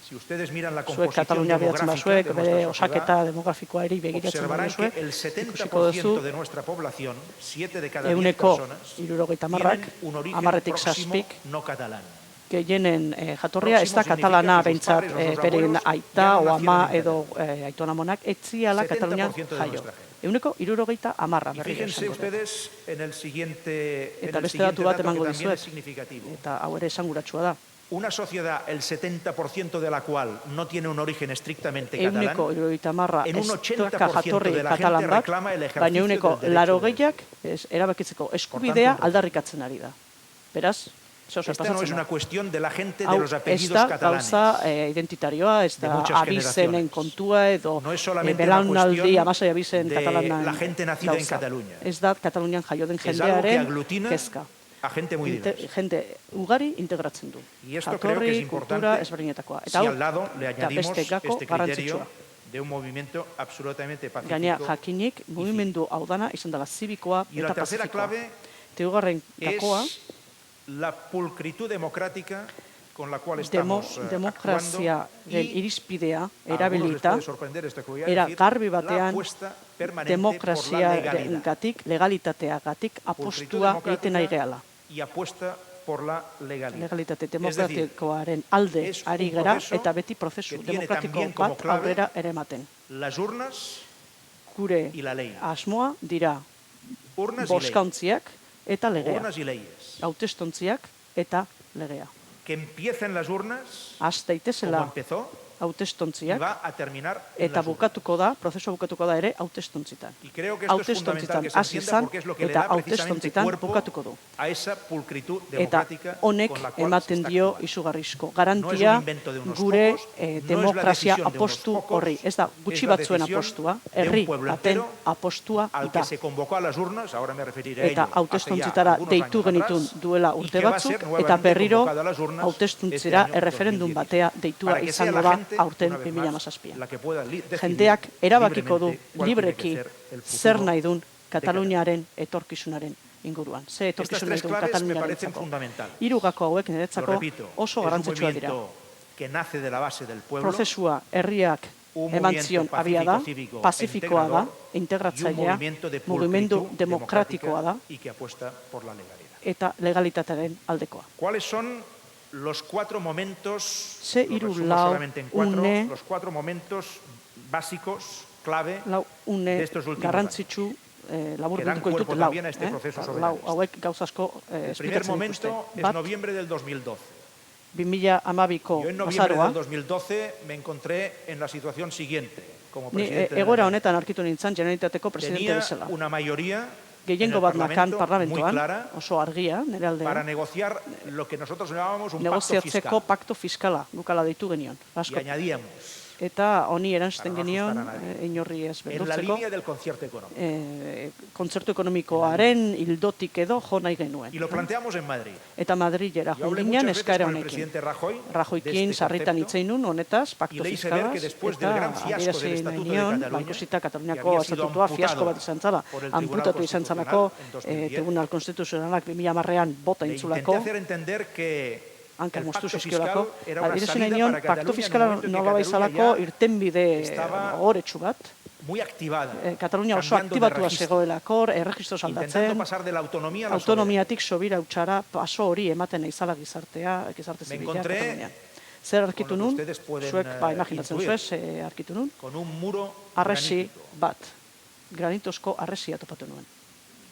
si ustedes miran la zuek composición Katalunia bidatzen demográfica bazuek, de bere nuestra osaketa sociedad, demografikoa eri begiratzen observarán bazuek, que el ikusiko 70% duzu, de nuestra población, 7 de cada 10 euneko personas, 70 tienen un origen hamarretik próximo zazpik, no catalán. gehienen jatorria ez da Próximo katalana significa behintzat que sus padres o sus beren abuelos aita ya no o nacieron ama en edo aitonamonak etziala 70% Katalunian de jaio. nuestra gente. Euneko 70 Y berriro fíjense esango dut. ustedes en el siguiente, Eta beste datu bat dato que emango también dizuet. es significativo. Eta hau ere esanguratsua da. Una sociedad, el 70% de la cual no tiene un origen estrictamente catalán, Euneko 70 en un ez 80% duaka jatorri de la katalan gente bat, reclama el ejercicio baina euneko del derecho laro de gehiak erabakitzeko eskubidea tanto, aldarrikatzen ari da. Beraz, zer esta no es pasatzen una da. cuestión de la gente de Hau los ez apellidos da catalanes. gauza identitarioa, ez de da muchas abizenen generaciones. kontua edo No es solamente una belaunaldi cuestión amasai abizen de katalanan la gente nacida en gauza. Cataluña. Ez da Katalunian jaio den Es algo que jendearen aglutina kezka. a gente muy diversa. Jende ugari integratzen du. Y esto creo que es Jatorri, kultura, importante ezberdinetakoa. si Eta hau, al lado le eta añadimos beste gako este criterio garrantzitsua. de un movimiento absolutamente Gainera, pacífico. jakinik, mugimendu hau dana izan dela zibikoa Y eta la tercera pazifikoa. clave Teugarren gakoa, es la pulcritud democrática con la cual estamos demokrazia actuando den y irizpidea a algunos les erabilita, puede sorprender esto que voy a era decir, garbi la batean apuesta permanente por la legalidad. demokraziarengatik, legalitateagatik Pulcritud apostua egiten nahi democrática gehala. y apuesta por la legalidad. Legalitate Es decir, demokratikoaren alde es ari un gara proceso eta beti prozesu que tiene demokratiko también como bat clave aurrera ere ematen. Las urnas Gure y la ley. asmoa dira Urnas y leyes. boskaontziak eta legea. Urnas y leyes. Hautestontziak eta legea. Que empiecen las urnas Az como daitezela empezó y hautestontziak va a terminar en eta las urnas. bukatuko da, prozesua bukatuko da ere hautestontzitan. Y creo que esto es fundamental Hautestontzitan que se hasi entienda izan porque es lo que le eta da precisamente hautestontzitan cuerpo bukatuko du. a esa pulcritud Eta democrática honek con la cual se ematen está dio actuando. izugarrizko No es garantia un invento de unos gure pocos, no es la demokrazia decisión de unos apostu pocos, horri. Ez da, gutxi es la batzuen decisión apostua, de un herri pueblo baten entero apostua al da. que se convocó a las urnas, ahora me referiré a ello, Eta hace ya hautestontzitara algunos deitu años genitun atrás, duela y urte que va a batzuk, ser eta nuevamente berriro convocada a las urnas hautestontzira este año erreferendum 2018. batea deitua Para que sea izango la da gente, aurten una vez 2017. más, la que pueda decidir Jendeak erabakiko du libremente cuál libreki tiene que ser el futuro zer nahi dun de Kataluniaren etorkizunaren inguruan. Ze Estas etorkizun nahi tres dun claves me Kataluniaren parecen zako. fundamentales. Hiru gako hauek Lo niretzako repito, oso es un garrantzitsua dira. movimiento que nace de la base del pueblo, Prozesua herriak un eman movimiento zion abia da, pacífico, pazifikoa da, integrador, y un integratzailea, movimiento de mugimendu pulcritud demokratikoa da, democrática y que apuesta por la legalidad. eta legalitatearen aldekoa. ¿Cuáles son los 4 momentos, Ze los hiru resumo lau solamente en 4, une- los 4 momentos básicos, clave, Lau une de estos últimos garrantzitsu Que labur dan bilduko ditut cuerpo lau. también a este proceso Lau soberanista. hauek gauz asko El primer esplikatzen momento dituzte. es Bat, noviembre del 2012. 2012ko Yo en noviembre del azaroa, 2012 me encontré en la situación siguiente, como ni presidente de la egoera Generalitat. honetan aurkitu nintzen Generalitateko presidente Tenía bezala. una mayoría gehiengo bat nakan parlamentuan, oso argia, nire aldean, para negociar lo que nosotros llamábamos un pacto negoziatzeko fiscal. pakto fiskala, gukala deitu genion. Y añadíamos, Eta honi erantzten genion, inorri ez en la beldurtzeko, línea del concierto económico. kontzertu ekonomikoaren hildotik edo jo nahi genuen. Y lo planteamos en Madrid. Eta Madrilera Yo hablé jundinan muchas veces eskaera con el honekin. presidente Rajoy Rajoykin de este sarritan concepto, itzein nun honetaz, y pakto le hice ver fiskalaz, que después del gran eta fiasco del adierazi Estatuto de nion, Cataluña, ikusita que Kataluniako había sido estatutua fiasko bat amputado izan zala, por el Tribunal amputatu izan zalako, Constitucional en 2010, Tribunal Konstituzionalak 2010ean bota le intenté intzulako, hacer entender que hankal el moztu pacto zizkiolako, fiscal era una adierazi salida nion, para pakto Cataluña fiskala en el momento en que nola baizalako Cataluña ya irtenbide estaba oretsu bat, muy activada, Katalunia oso cambiando de aktibatua registro, zegoelako, erregistroz intentando aldatzen, pasar de la autonomía a la soberanía. autonomiatik sobira utxara paso hori ematen naizala gizarte zibila Katalunian. Zer arkitu con lo nun, que ustedes pueden, zuek imaginatzen intuir. zuez, arkitu nun, Con un muro arresi granítico, bat, granitozko arresia topatu nuen.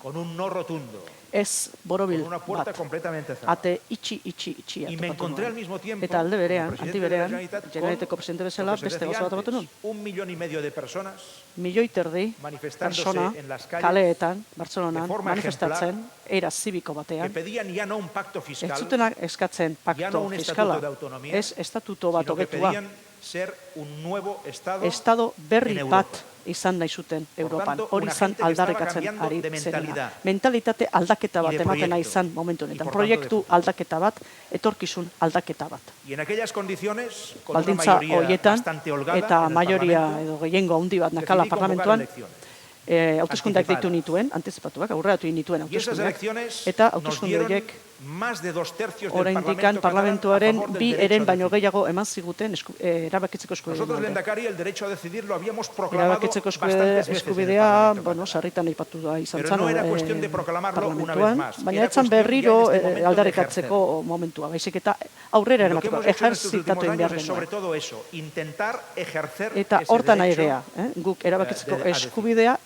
con un no rotundo, Ez borobil con una puerta bat, completamente cerrada. ate itxia Y me topatu encontré al nuen. mismo tiempo Eta alde berean, como anti presidente de la berean, Generalitat, con Generaliteko presidente lo bezala que se beste decía gauza bat topatu nun. antes, 1,5 millones de personas Milioi terdi manifestándose persona en las calles kaleetan, Bartzelonan, de forma manifestatzen, era zibiko que batean, pedían ya no un pacto ez fiscal, zutenak eskatzen ya no pakto un fiskala, estatuto de autonomía, ez estatuto bat sino que hobetua, pedían ser un nuevo Estado estado berri en Europa. bat izan nahi zuten Europan. tanto, Hori una izan gente que estaba aldarrikatzen cambiando ari de zena. mentalidad. Mentalitate aldaketa Y bat de ematen nahi proyecto. izan momentu Y honetan. por tanto de Proiektu futuro. aldaketa bat, etorkizun aldaketa bat. Y en aquellas condiciones, con una Baldintza mayoría horietan, bastante holgada eta en el maioria Parlamento, edo gehiengo handi bat nakala decidí convocar parlamentuan, elecciones. hauteskundeak deitu anticipadas. nituen, antizipatuak, aurreratu nituen Y esas hauteskundeak, elecciones eta nos hauteskunde dieron horiek más de 2/3 del oraindikan Parlamento catalán a parlamentuaren favor del bi derecho eren a baino decidir. gehiago eman ziguten erabakitzeko eskubidea. Nosotros, Lehendakari, el derecho a decidir lo habíamos proclamado Erabakitzeko bastantes veces en el eskubidea, Parlamento bueno, catalán. sarritan aipatu da izan Pero zan no era cuestión de proclamarlo una vez parlamentuan, más. baina Era etzan cuestión ya en berriro este momento de aldarrikatzeko momentua, baizik eta aurrera Lo que eramateko, hemos hecho en estos ejerzitatu últimos egin behar años es sobre genuen. todo eso, intentar ejercer Eta ese hortan nahi derecho. gea, guk erabakitzeko a decidir. eskubidea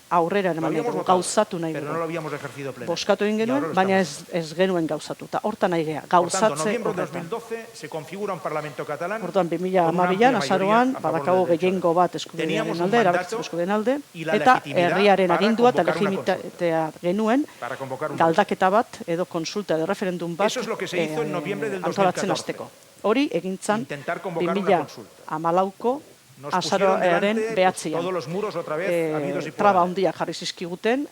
aurrera Lo eraman nahi habíamos dugu, votado, gauzatu nahi pero no lo dugu. habíamos ejercido plenamente. Boskatu egin Y ahora genuen, lo baina estamos ez genuen gauzatu. Eta hortan nahi gea, Por tanto, en gauzatze noviembre de horretan. 2012 se configura un Parlamento catalán Orduan, con una 2012an, amplia azaroan, mayoría a favor badakago del derecho. gehiengo bat Teníamos eskubidearen un alde, erabakitzeko mandato eskubideen alde, y la eta legitimidad herriaren para agindua eta convocar una legitimitatea genuen, para convocar un galdaketa bat edo konsulta edo referendum bat Eso es lo que se hizo en noviembre del antolatzen 2014. hasteko. Hori egintzan Intentar convocar una consulta. 2014ko Nos pusieron azaroaren delante behatzian. todos los muros otra vez habidos y por Traba haber. handia jarri zizkiguten,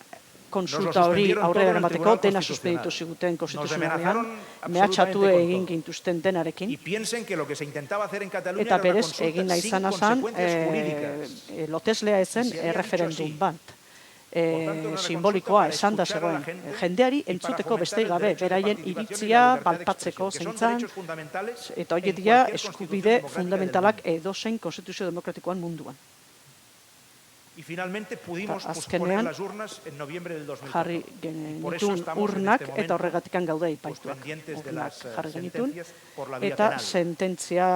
konsulta Nos lo hori suspendieron aurrera todo en el eramateko, Tribunal dena Constitucional. suspenditu ziguten Nos konstituzionalean, amenazaron mehatxatu absolutamente con egin todo. gintuzten denarekin, Y piensen que lo que se intentaba hacer en Cataluña eta era una berez consulta egin nahi sin izan azan, consecuencias jurídicas. loteslea ezen Y se habían hecho referendum así. bat. tanto, una Simbolikoa consulta esan da para escuchar a la zegoen. gente Jendeari y para entzuteko fomentar besteik el gabe, derecho de beraien participación y la iritzia libertad de balpatzeko expresión, que son zeintzan, derechos fundamentales eta en horiek dira cualquier eskubide constitución democrática fundamentalak del mundo. edozein konstituzio demokratikoan munduan. Y finalmente pudimos Ta posponer azkenean las urnas en noviembre del 2014. jarri Por eso genitun estamos en urnak este eta momento horregatikan gaude ipaituak. pendientes de Urnak las jarri genitun sentencias por la vía eta penal. sententzia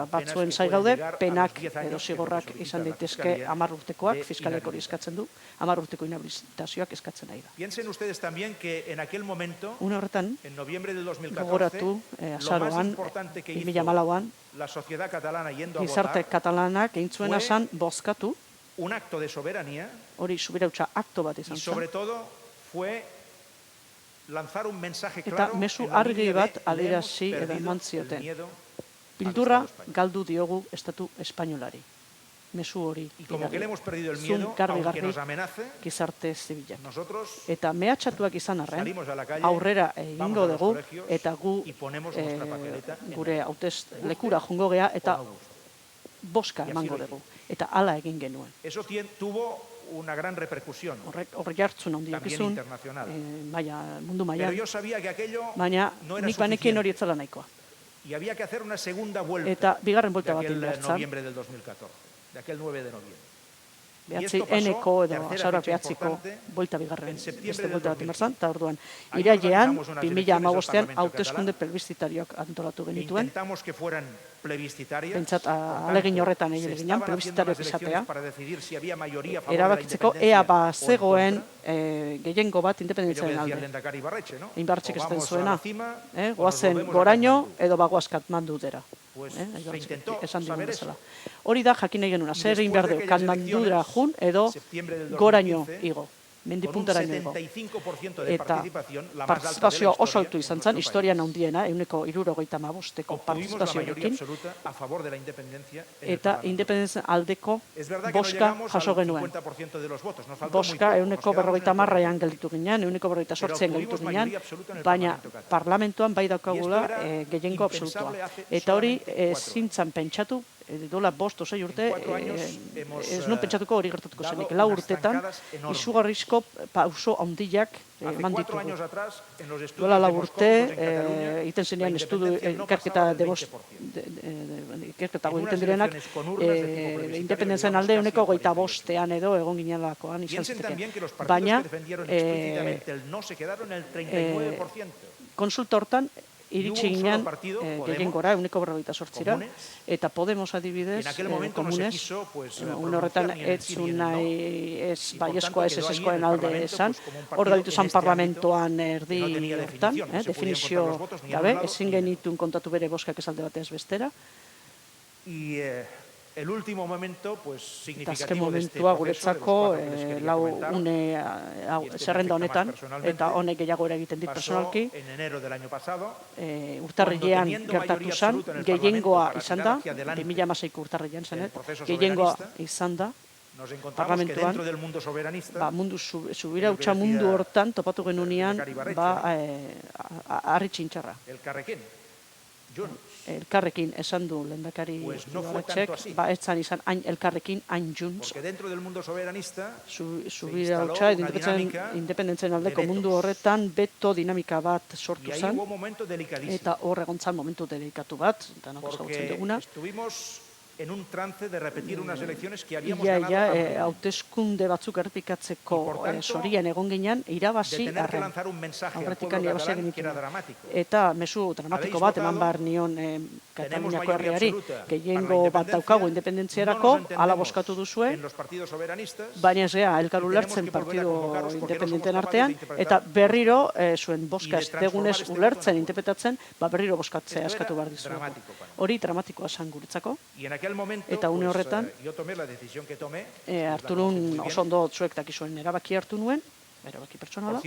batzuen que zai pueden gaude, llegar a los penak 10 años edo que zigorrak solicita izan la daitezke Fiscalía 10 urtekoak, de fiskalek hori inhabilitación. eskatzen du, 10 urteko inhabilitazioak eskatzen nahi da. Piensen ustedes también que en aquel momento, Une horretan, en noviembre del 2014, gogoratu, lo más azaroan, importante que hizo 2014an, la sociedad catalana yendo a gizarte votar katalanak egin zuena fue zan bozkatu, un acto de soberanía hori subirautza akto bat y izan zen, sobre todo fue lanzar un mensaje eta claro mezu en la argi línea bat de adierazi le hemos edo perdido eman el zioten. miedo Pildurra al Estado español. galdu diogu estatu espainolari. Mezu hori. Y como que le hemos perdido el Zun miedo, garbi aunque garbi nos amenace, gizarte zibilak. nosotros Eta mehatxatuak izan arren, salimos a la calle, aurrera vamos egingo a los dugu, colegios eta gu y ponemos nuestra papeleta en gure la hautez lekura jungo gea, eta o no guste. boska Y así emango lo dugu. Eta hala egin genuen. Eso tuvo una gran repercusión, Horrek jartzun handiak también izun, internacional. mundu Pero mailan, yo sabía que aquello baina no era nik banekien hori suficiente etzela nahikoa. y había que hacer una segunda vuelta Eta bigarren de buelta bat egin aquel behar zan, noviembre del 2014, de aquel 9 de noviembre. behatzi esto pasó, eneko edo tercera azaroak fecha behatziko importante, buelta bigarren en septiembre beste del buelta bat 2015. inbertzan, eta orduan, Ahí irailean, organizamos unas 2015an elecciones al Parlamento hauteskunde catalán. plebiszitarioak antolatu genituen, Intentamos que fueran plebiscitarias. Pentsat, por tanto, ahalegin horretan egin se ginen, estaban haciendo plebiszitarioak las izatea, elecciones para decidir si había mayoría a favor de la erabakitzeko independencia ea o en bazegoen contra. gehiengo bat Aquello que independentziaren decía el alde. Lehendakari Ibarretxe, ¿no? Inbartxek O esaten vamos a zuena, la cima, o nos goazen volvemos a goraino Katmandú. edo bagoaz Katmandutera. Pues se Ibartxek intentó esan digun saber bezala. eso. Hori da jakin nahi genuna, Y zer egin después behar de dugu, aquellas Katmandura elecciones, jun edo septiembre del goraino 2015, igo. mendipuntaraino ego. Eta partizipazioa oso altu izan zen, historian handiena, 175ko partizipazioarekin, eta independentzian aldeko boska jaso genuen. Boska 150an gelditu ginen, 148an gelditu ginen, baina parlamentuan bai daukagula gehiengo absolutua. Eta hori zintzan pentsatu, dola 5 o 6 urte, ez nun pentsatuko hori gertatuko zenik. 4 urtetan, izugarrizko pauso handiak eman ditugu. Dola 4 urte, egiten zenean ikerketa egiten direnak, independentzian alde 125an edo egon ginelakoan izan ziteken. Baina, konsulta hortan, iritsi ginen gehiengora, 148ra, eta Podemos adibidez, komunez, horretan ez nahi ez baiezkoa ez eskoen alde esan, hor galitu zan parlamentoan erdi hortan, definizio gabe, ezin genitun kontatu bere boskak ez alde batez bestera. El último momento, pues, Azken significativo momentua guretzako lau une zerrenda honetan, eta honek gehiago egiten dit personalki, urtarrilean gertatu zen, gehiengoa izan da, 2016ko urtarrilean zenet, gehiengoa izan da, parlamentuan, mundu subirautza mundu hortan topatu genunean, harri txintxarra. Elkarrekin esan du lehendakari Ibarretxek, ez zan izan elkarrekin hain Junts. Subirautza independentzien aldeko mundu horretan beto dinamika bat sortu zen, eta hor egontzan momentu delikatu bat, eta noko ezagutzen duguna. En un trance de repetir unas elecciones que habíamos ganado. Hauteskunde batzuk errepikatzeko sorian egon ginen, irabazi arren. Aurretikan irabazi genituen. Eta mezu dramatiko bat eman behar nion Kataluniako herriari, gehiengo bat daukagu independentziarako, ala boskatu duzue, baina ez gea, elkar ulertzen partido independenten artean, eta berriro, zuen boska ez degunez ulertzen, interpretatzen, berriro boskatzea eskatu behar dizu. Hori dramatikoa esan guretzako. Eta une horretan, hartu nuen, oso ondo zuek dakizuen erabaki hartu nuen, erabaki pertsonala,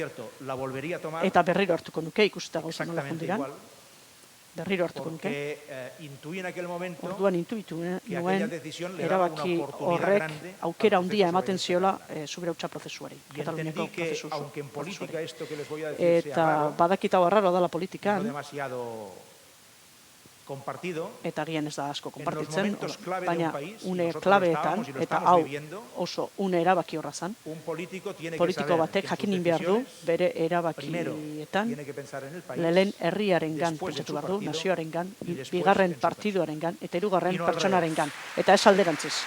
eta berriro hartuko nuke ikusita gauza nola jondiran, berriro hartuko nuke. Orduan intuitu nuen erabaki horrek aukera handia ematen ziola subirautza prozesuari, Kataluniako prozesuari. Eta badakita barraro dela politikan, eta gian ez da asko konpartitzen, baina une klabeetan, eta hau oso une erabaki horra zan, politiko batek jakinin behar du, bere erabakietan, lehen herriaren gan pentsatu behar du, nazioaren gan, bigarren partiduaren gan, eta hirugarren pertsonaren gan, eta ez alderantziz.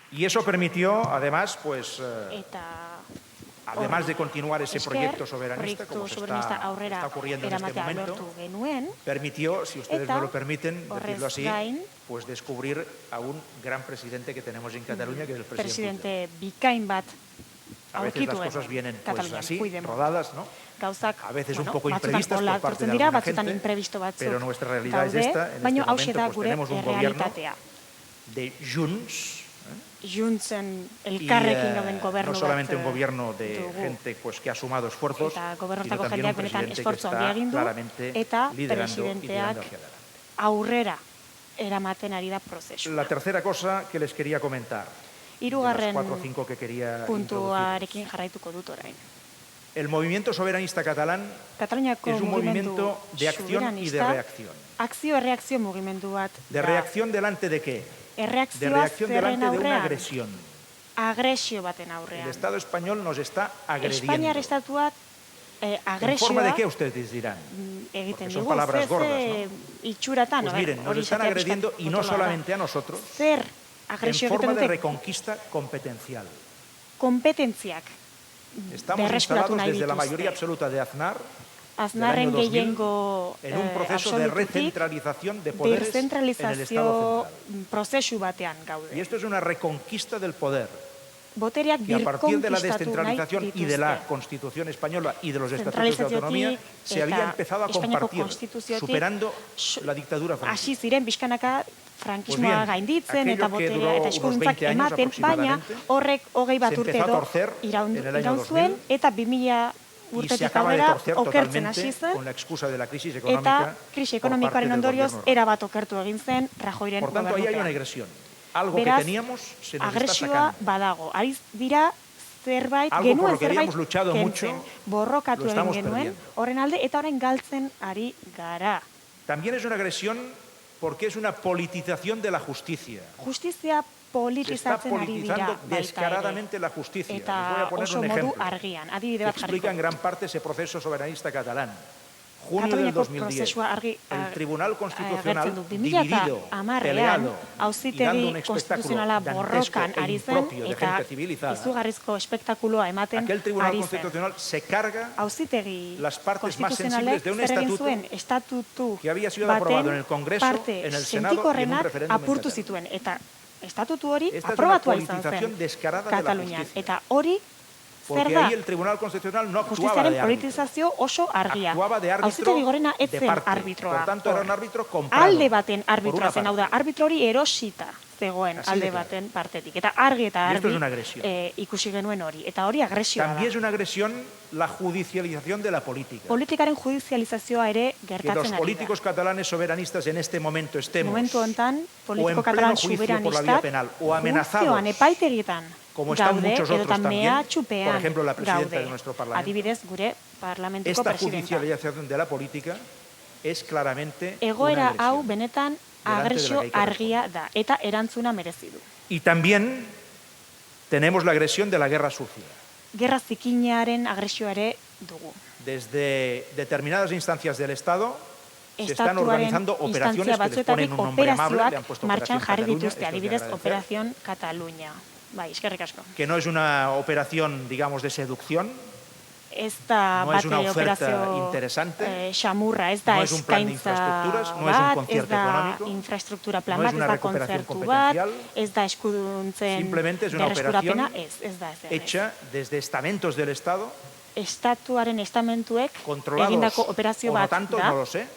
Y eso permitió, además, pues, además de continuar ese proyecto soberanista, como se está ocurriendo en este momento, permitió, si ustedes me lo permiten decirlo así, pues descubrir a un gran presidente que tenemos en Cataluña, que es el presidente Puigdemont. A veces las cosas vienen pues así, rodadas, ¿no? A veces un poco imprevistas por parte de alguna gente, pero nuestra realidad es esta. En este momento pues tenemos un gobierno de Junts, no solamente un gobierno de gente pues, que ha sumado esfuerzos, sino también un presidente que está claramente liderando y tirando hacia adelante. La tercera cosa que les quería comentar, de las 4 o 5 que quería introducir. El movimiento soberanista catalán es un movimiento de acción y de reacción. ¿De reacción delante de qué? De reacción delante de una agresión. El Estado español nos está agrediendo. ¿En forma de qué ustedes dirán? Porque son palabras gordas, ¿no? Pues miren, nos están agrediendo y no solamente a nosotros, en forma de reconquista competencial. Estamos instalados desde la mayoría absoluta de Aznar, del año 2000, en un proceso de recentralización de poderes en el Estado central. Y esto es una reconquista del poder. botereak que a partir de la birkonkistatu nahi descentralización y de la dituzte. Constitución española y de los estatutos de autonomía se había empezado a compartir, superando la dictadura hasi franquista. ziren bizkanaka frankismoa Pues bien, gainditzen eta aquello que boterea duró eta unos eskudutzak 20 años ematen, baina aproximadamente, horrek 20 bat se urte empezó a edo torcer en el año iraun zuen 2000, eta 2000 y se urtetik acaba de aurrera torcer okertzen hasi totalmente zen, con la excusa de la crisis eta económica krisi por parte ekonomikoaren del ondorioz gobierno. erabat okertu egin zen Rajoyren Por tanto, ahí hay una gobernupean. agresión. Algo que Beraz, teníamos se nos está agresioa sacando. badago. Ari dira zerbait, Algo por genuen lo que zerbait habíamos luchado kentzen, mucho, borrokatu lo egin estamos genuen, perdiendo. horren alde, eta orain galtzen ari gara. También es una agresión porque es una politización de la justicia. Justizia Se está politizatzen ari dira politizando baita ere. descaradamente la justicia. Les voy Eta a poner oso un modu ejemplo argian, adibide que bat explica jarriko. en gran parte ese proceso soberanista catalán. Junio del Kataluniako 2010, prozesua argi el Tribunal Constitucional, agertzen du. dividido, 2010ean, peleado y dando auzitegi un espectáculo konstituzionala dantesco borrokan e ari zen, impropio de eta gente civilizada, izugarrizko espektakuloa ematen aquel Tribunal ari zen. Constitucional se carga Auzitegi las partes más konstituzionalek sensibles de un zer egin estatuto zuen estatutu que había sido aprobado en el Congreso, parte en el Senado y en un sentikorrenak referéndum en apurtu Cataluña. zituen, eta estatutu hori Esta es una aprobatua izan politización zen descarada de la Katalunian. justicia. Eta hori zer Porque da? ahí el Tribunal Constitucional no actuaba Justiziaren de árbitro. politizazio oso argia. Actuaba de árbitro Auzitegi gorena ez de zen parte. arbitroa. Por tanto, era un árbitro comprado. Alde baten por arbitroa una zen, hau da, parte. arbitro hori erosita zegoen Así de alde claro. baten partetik. Eta argi eta Y esto argi es una agresión. ikusi genuen hori. Eta hori agresioa da. También es una agresión la judicialización de la política. Politikaren judizializazioa ere Que los gertatzen ari da. políticos catalanes soberanistas en este momento estemos Momentu hontan, o en politiko pleno katalan juicio por la vía soberanistak penal o amenazados, funtzioan epaitegietan como están gaude, muchos otros edota también, mehatxupean por ejemplo, la presidenta gaude. de nuestro Parlamento. Adibidez, gure parlamentuko Esta presidenta. judicialización de la política es claramente Egoera una hau agresión. benetan delante de la agresio que hay que argia da, eta erantzuna merezi du. Y también tenemos la agresión de la guerra sucia. Gerra zikinaren agresioa ere dugu. Desde determinadas instancias del Estado se están Estatuaren organizando operaciones que les ponen un nombre amable, le han operazioak puesto martxan Operación jarri Cataluña, dituzte, esto es de adibidez, agradecer, Operación Cataluña. Bai, eskerrik asko. que no es una operación, digamos, de seducción, Ez da no es una bate oferta operazio interesante, xamurra, ez da no es un plan de eskaintza infraestructuras, no es un bat, ez concierto da económico, infraestruktura plan no bat, es ez una da recuperación kontzertu bat, competencial, ez da eskuduntzen simplemente es una berreskurapena, operación ez da ezer. hecha desde estamentos del Estado, Estatuaren estamentuek controlados egindako operazio o no bat tanto, da, no lo sé,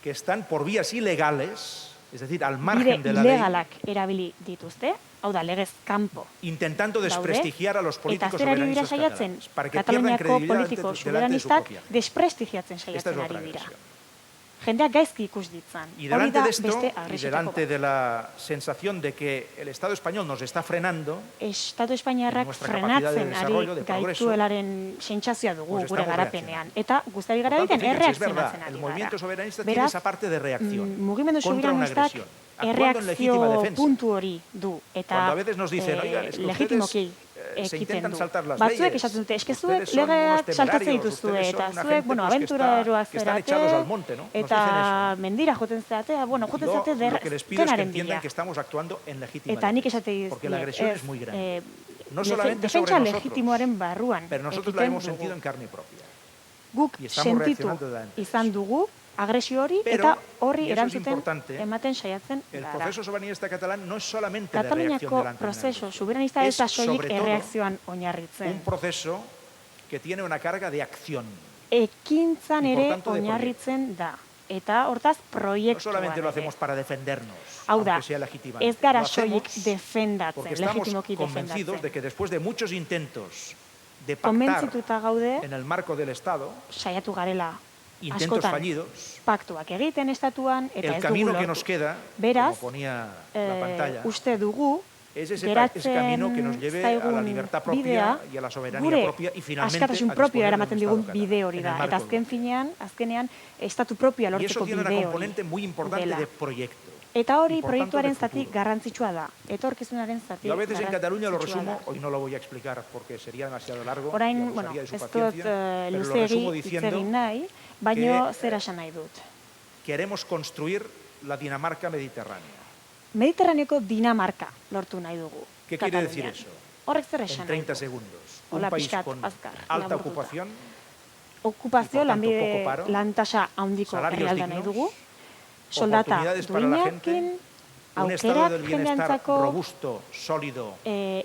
que están por vías ilegales, es decir, al bide margen de la ley, ilegalak erabili dituzte, hau da, legez kanpo. intentando daude, desprestigiar a los eta políticos zer ari dira soberanistas saiatzen, catalanes, para que pierdan Kataluniako credibilidad politiko delante de su soberanistak propia gente. desprestigiatzen Esta es saiatzen otra ari dira. agresión. Jendeak gaizki ikus ditzan. Y Hori delante da de esto, beste y agresiotako delante bat. de la sensación de que el Estado español nos está frenando, Estatu Espainiarrak nuestra capacidad de frenatzen ari desarrollo, de progreso, gaituelaren sentsazioa dugu pues gure estamos garapenean. Eta guztari gara por tanto, egiten fíjense, es verdad, erreakzionatzen el ari movimiento gara. soberanista tiene Beraz, esa parte de reacción mugimendu contra una soberanistak agresión, actuando en legítima erreakzio defensa. puntu hori du. Eta Cuando a veces nos dicen, oigan, es que legitimoki ustedes se ekiten intentan du. saltar las Batzuek leyes, esaten dute, eske ustedes zuek son unos legeak saltatzen temerarios, dituzue, ustedes son eta una zuek, gente, bueno, pues, que abentureroak están echados zarete, al monte, ¿no? Nos eta dicen eso. mendira joten zarete, bueno, joten Yo zarete lo que les pido es que denaren entiendan bila. que estamos actuando en legítima Eta nik defensa, esate dizkiet, porque la agresión es muy grande. No defe- solamente defentsa sobre nosotros, legitimoaren barruan pero nosotros la egiten hemos dugu. sentido en carne propia. Guk y estamos sentitu reaccionando delante de izan dugu agresio hori Pero, eta y horri eso es erantzuten importante, ematen saiatzen El gara. proceso soberanista catalán no es solamente de reacción Kataluniako delante de una prozeso agresión. soberanista ez da Es, soilik sobre todo, erreakzioan un oinarritzen. proceso que tiene una carga de acción. Ekintzan Y por ere tanto de oinarritzen da. Eta hortaz No proiektuan solamente lo ere. hacemos para defendernos, Hau da, aunque sea legítimamente. ez gara Lo hacemos soilik defendatzen, porque estamos legitimoki convencidos de defendatzen. que después de muchos intentos de pactar Konbentzituta gaude, en el marco del Estado, saiatu garela intentos askotan fallidos, paktuak egiten estatuan, eta el ez dugu camino que lortu. nos queda, Beraz, como ponía la pantalla, uste dugu, es ese geratzen camino que nos lleve a la zaigun libertad propia bidea, y a la soberanía gure propia y finalmente askatasun a propioa disponer de eramaten un digun Estado bide catalán, hori en da. el Eta marco azken finean, azkenean, estatu propioa y eso lortzeko tiene bide una hori componente muy importante dela. de proyecto. Eta hori y, por proiektuaren tanto, de zati futuro. garrantzitsua da. Etorkizunaren zati Yo a veces en Cataluña lo garrantzitsua resumo, da. hoy no lo voy a explicar porque sería demasiado largo, y Orain, bueno, abusaría de su ez dut paciencia, pero lo luzeegi resumo hitz diciendo egin nahi, baino que, zer esan nahi dut. queremos construir la Dinamarca mediterránea. Mediterraneoko Dinamarka lortu nahi dugu. ¿Qué quiere Katalunian. decir eso? Horrek zer En esan nahi 30 du? segundos. Un Hola, país pixkat, con azkar, alta laburtuta. ocupación, Okupazio y, por tanto, lanbide poco paro, lantasa handiko salarios herrialda nahi dignos, dugu. Soldata oportunidades para la gente, duinakin, un estado aukerak del bienestar jendeantzako robusto, sólido,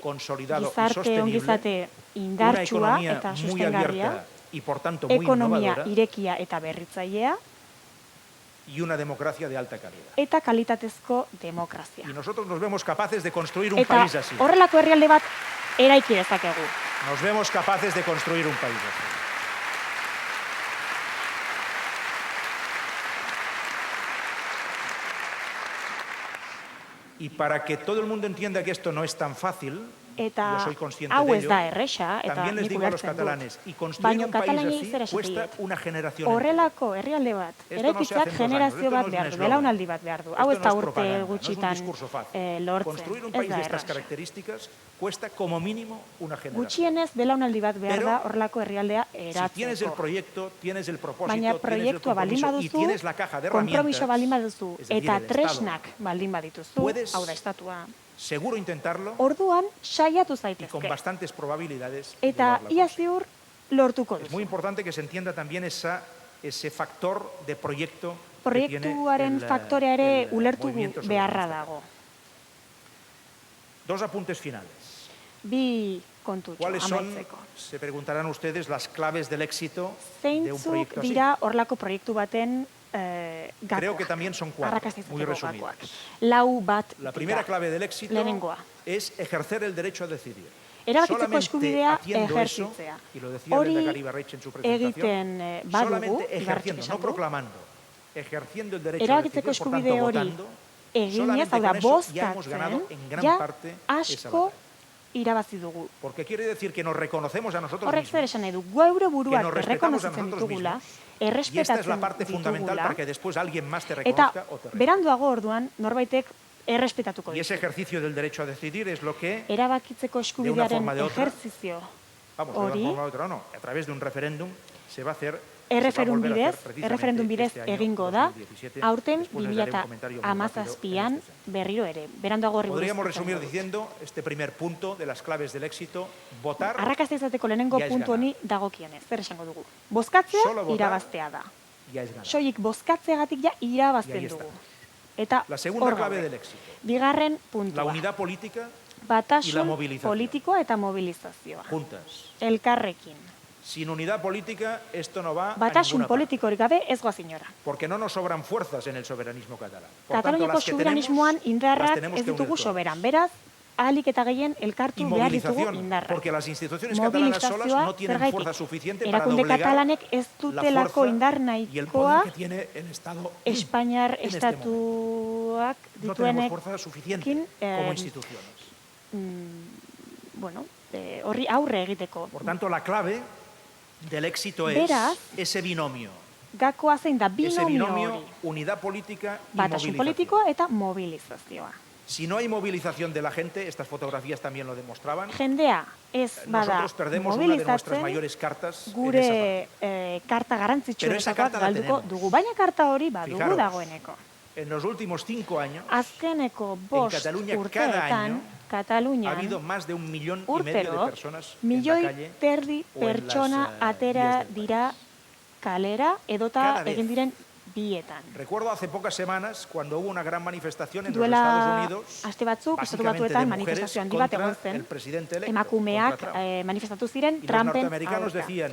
consolidado y gizarte sostenible, ongizate una indartsua economía eta muy sustengarria, abierta y por tanto muy ekonomia innovadora irekia eta berritzailea, y una democracia de alta calidad. eta kalitatezko demokrazia. Y nosotros nos vemos capaces de construir un Eta país así. horrelako herrialde bat eraiki dezakegu. Nos vemos capaces de construir un país así. Y para que todo el mundo entienda que esto no es tan fácil, Eta yo soy consciente hau de ez ello, da erresa, eta también les nik digo a los ulertzen catalanes, dut. y construir Baina un país katalanei así zer esaten cuesta diet. una generación entera. Horrelako herrialde bat, Esto no se hace eraikitzeak en 2 años, generazio esto bat no es un behar du, eslogan. belaunaldi bat behar du. Hau Esto ez da no es urte propaganda, no es un gutxitan discurso fácil. lortzen, Construir un ez país da de estas erraza. características cuesta como mínimo una generación. Gutxienez belaunaldi bat behar Pero, da horrelako herrialdea Si tienes el eratzeko. proyecto, tienes el propósito, Baina tienes el proiektua baldin compromiso y baduzu, tienes la caja de konpromiso herramientas, baldin baduzu, es decir, eta el Estado, tresnak baldin badituzu, puedes hau da estatua, seguro intentarlo orduan saiatu y con zaitezke. bastantes probabilidades. Eta llevarlo a ia cabo. ziur lortuko Es muy duzu. importante que se entienda también ese factor de proyecto que Proiektuaren tiene faktorea ere el ulertu movimiento beharra soberanista. dago. 2 apuntes finales. Bi kontutxo, ¿Cuáles son, amaitzeko. se preguntarán ustedes, las claves del éxito de un Zeintzuk proyecto así? dira horlako proiektu baten gakoak. Creo que también son 4, Arrakasta muy izateko resumidas. gakoak. Lau bat La primera dira. clave del éxito Lehenengoa. es ejercer el derecho a decidir. Erabakitzeko Solamente eskubidea haciendo ejerzitzea. eso, y lo decía Hori Lehendakari Ibarretxe en su presentación, egiten badugu, solamente Ibarretxek ejerciendo, esan no du, proclamando, ejerciendo el derecho a erabakitzeko decidir, por tanto eskubide hori votando, eginez, solamente hau da, con eso ya hemos ganado bozkatzen, en gran ja parte esa asko batalla. irabazi dugu. Porque quiere decir que nos reconocemos a nosotros Horrek zer mismos. esan nahi du, geure Que buruak nos respetamos a errekonozitzen nosotros ditugula, mismos. Y esta es la errespetatzen parte fundamental ditugula, para que después alguien más te eta reconozca o te reconozca. beranduago orduan norbaitek errespetatuko Y ese ditu. ejercicio del derecho a decidir es lo que, Erabakitzeko eskubidearen forma de otra, ejerzizio vamos, de una hori, forma u otra no, a través de un referéndum se va a hacer. erreferendum se va a volver a bidez, hacer precisamente erreferendum bidez este año, egingo da, 2017. aurten Después les daré un comentario muy rápido en 2017an este sentido. berriro ere, beranduago horri buruz Podríamos hitz resumir egingo dut. diciendo este primer punto de las claves del éxito: votar, Arrakasta izateko lehenengo Ya es puntu honi dagokionez, zer esango dugu. Bozkatzea Solo votar. irabaztea da. ya es ganar. Soilik bozkatzeagatik ja Y irabazten ahí dugu. estamos. Eta La segunda hor clave gaude. del éxito: Bigarren la puntua. unidad política y la Batasun movilización. politikoa eta mobilizazioa. juntas. Elkarrekin. Sin unidad política esto no va a Batasun ninguna parte, politikorik gabe ez goaz inora. porque no nos sobran fuerzas en el soberanismo catalán. Por tanto, Kataluniako las que soberanismoan tenemos, las indarrak tenemos ez que unir ditugu todas. soberan. Beraz, ahalik eta gehien Y elkartu behar ditugu movilización, indarrak. porque las instituciones catalanas solas no tienen zergaitik? fuerza suficiente para Erakunde doblegar katalanek ez la dutelako fuerza indar y el nahikoa poder que tiene el Estado Espainiar en este momento. estatuak No tenemos dituenek, fuerza suficiente kin, como instituciones. bueno, horri aurre egiteko. Por tanto, la clave del éxito es Beraz, ese binomio. Gakoa zein da Ese binomio binomio, hori. unidad política y Batasun movilización. politikoa eta mobilizazioa. Si no hay movilización de la gente, estas fotografías también lo demostraban, Jendea ez bada nosotros perdemos una de nuestras mobilizatzen, mayores cartas en esa gure parte. karta Pero esa garrantzitsuenetakoak carta la galduko tenemos. dugu. Baina karta hori badugu Fijaros, dagoeneko. En los últimos 5 años Azkeneko bost Cataluña cada urteetan, año ha Katalunian, habido más de 1,5 millones de urtero, personas en la milioi calle terdi o en las, pertsona vías atera del país. dira kalera edota Cada vez. egin diren bietan. Recuerdo hace pocas semanas cuando hubo una gran manifestación en los Duela Estados Unidos, aste batzuk, estatu básicamente batuetan de manifestazio mujeres handi bat contra egon zen, el presidente electo, emakumeak contra Trump. manifestatu ziren Y los Trumpen norteamericanos aurka. decían,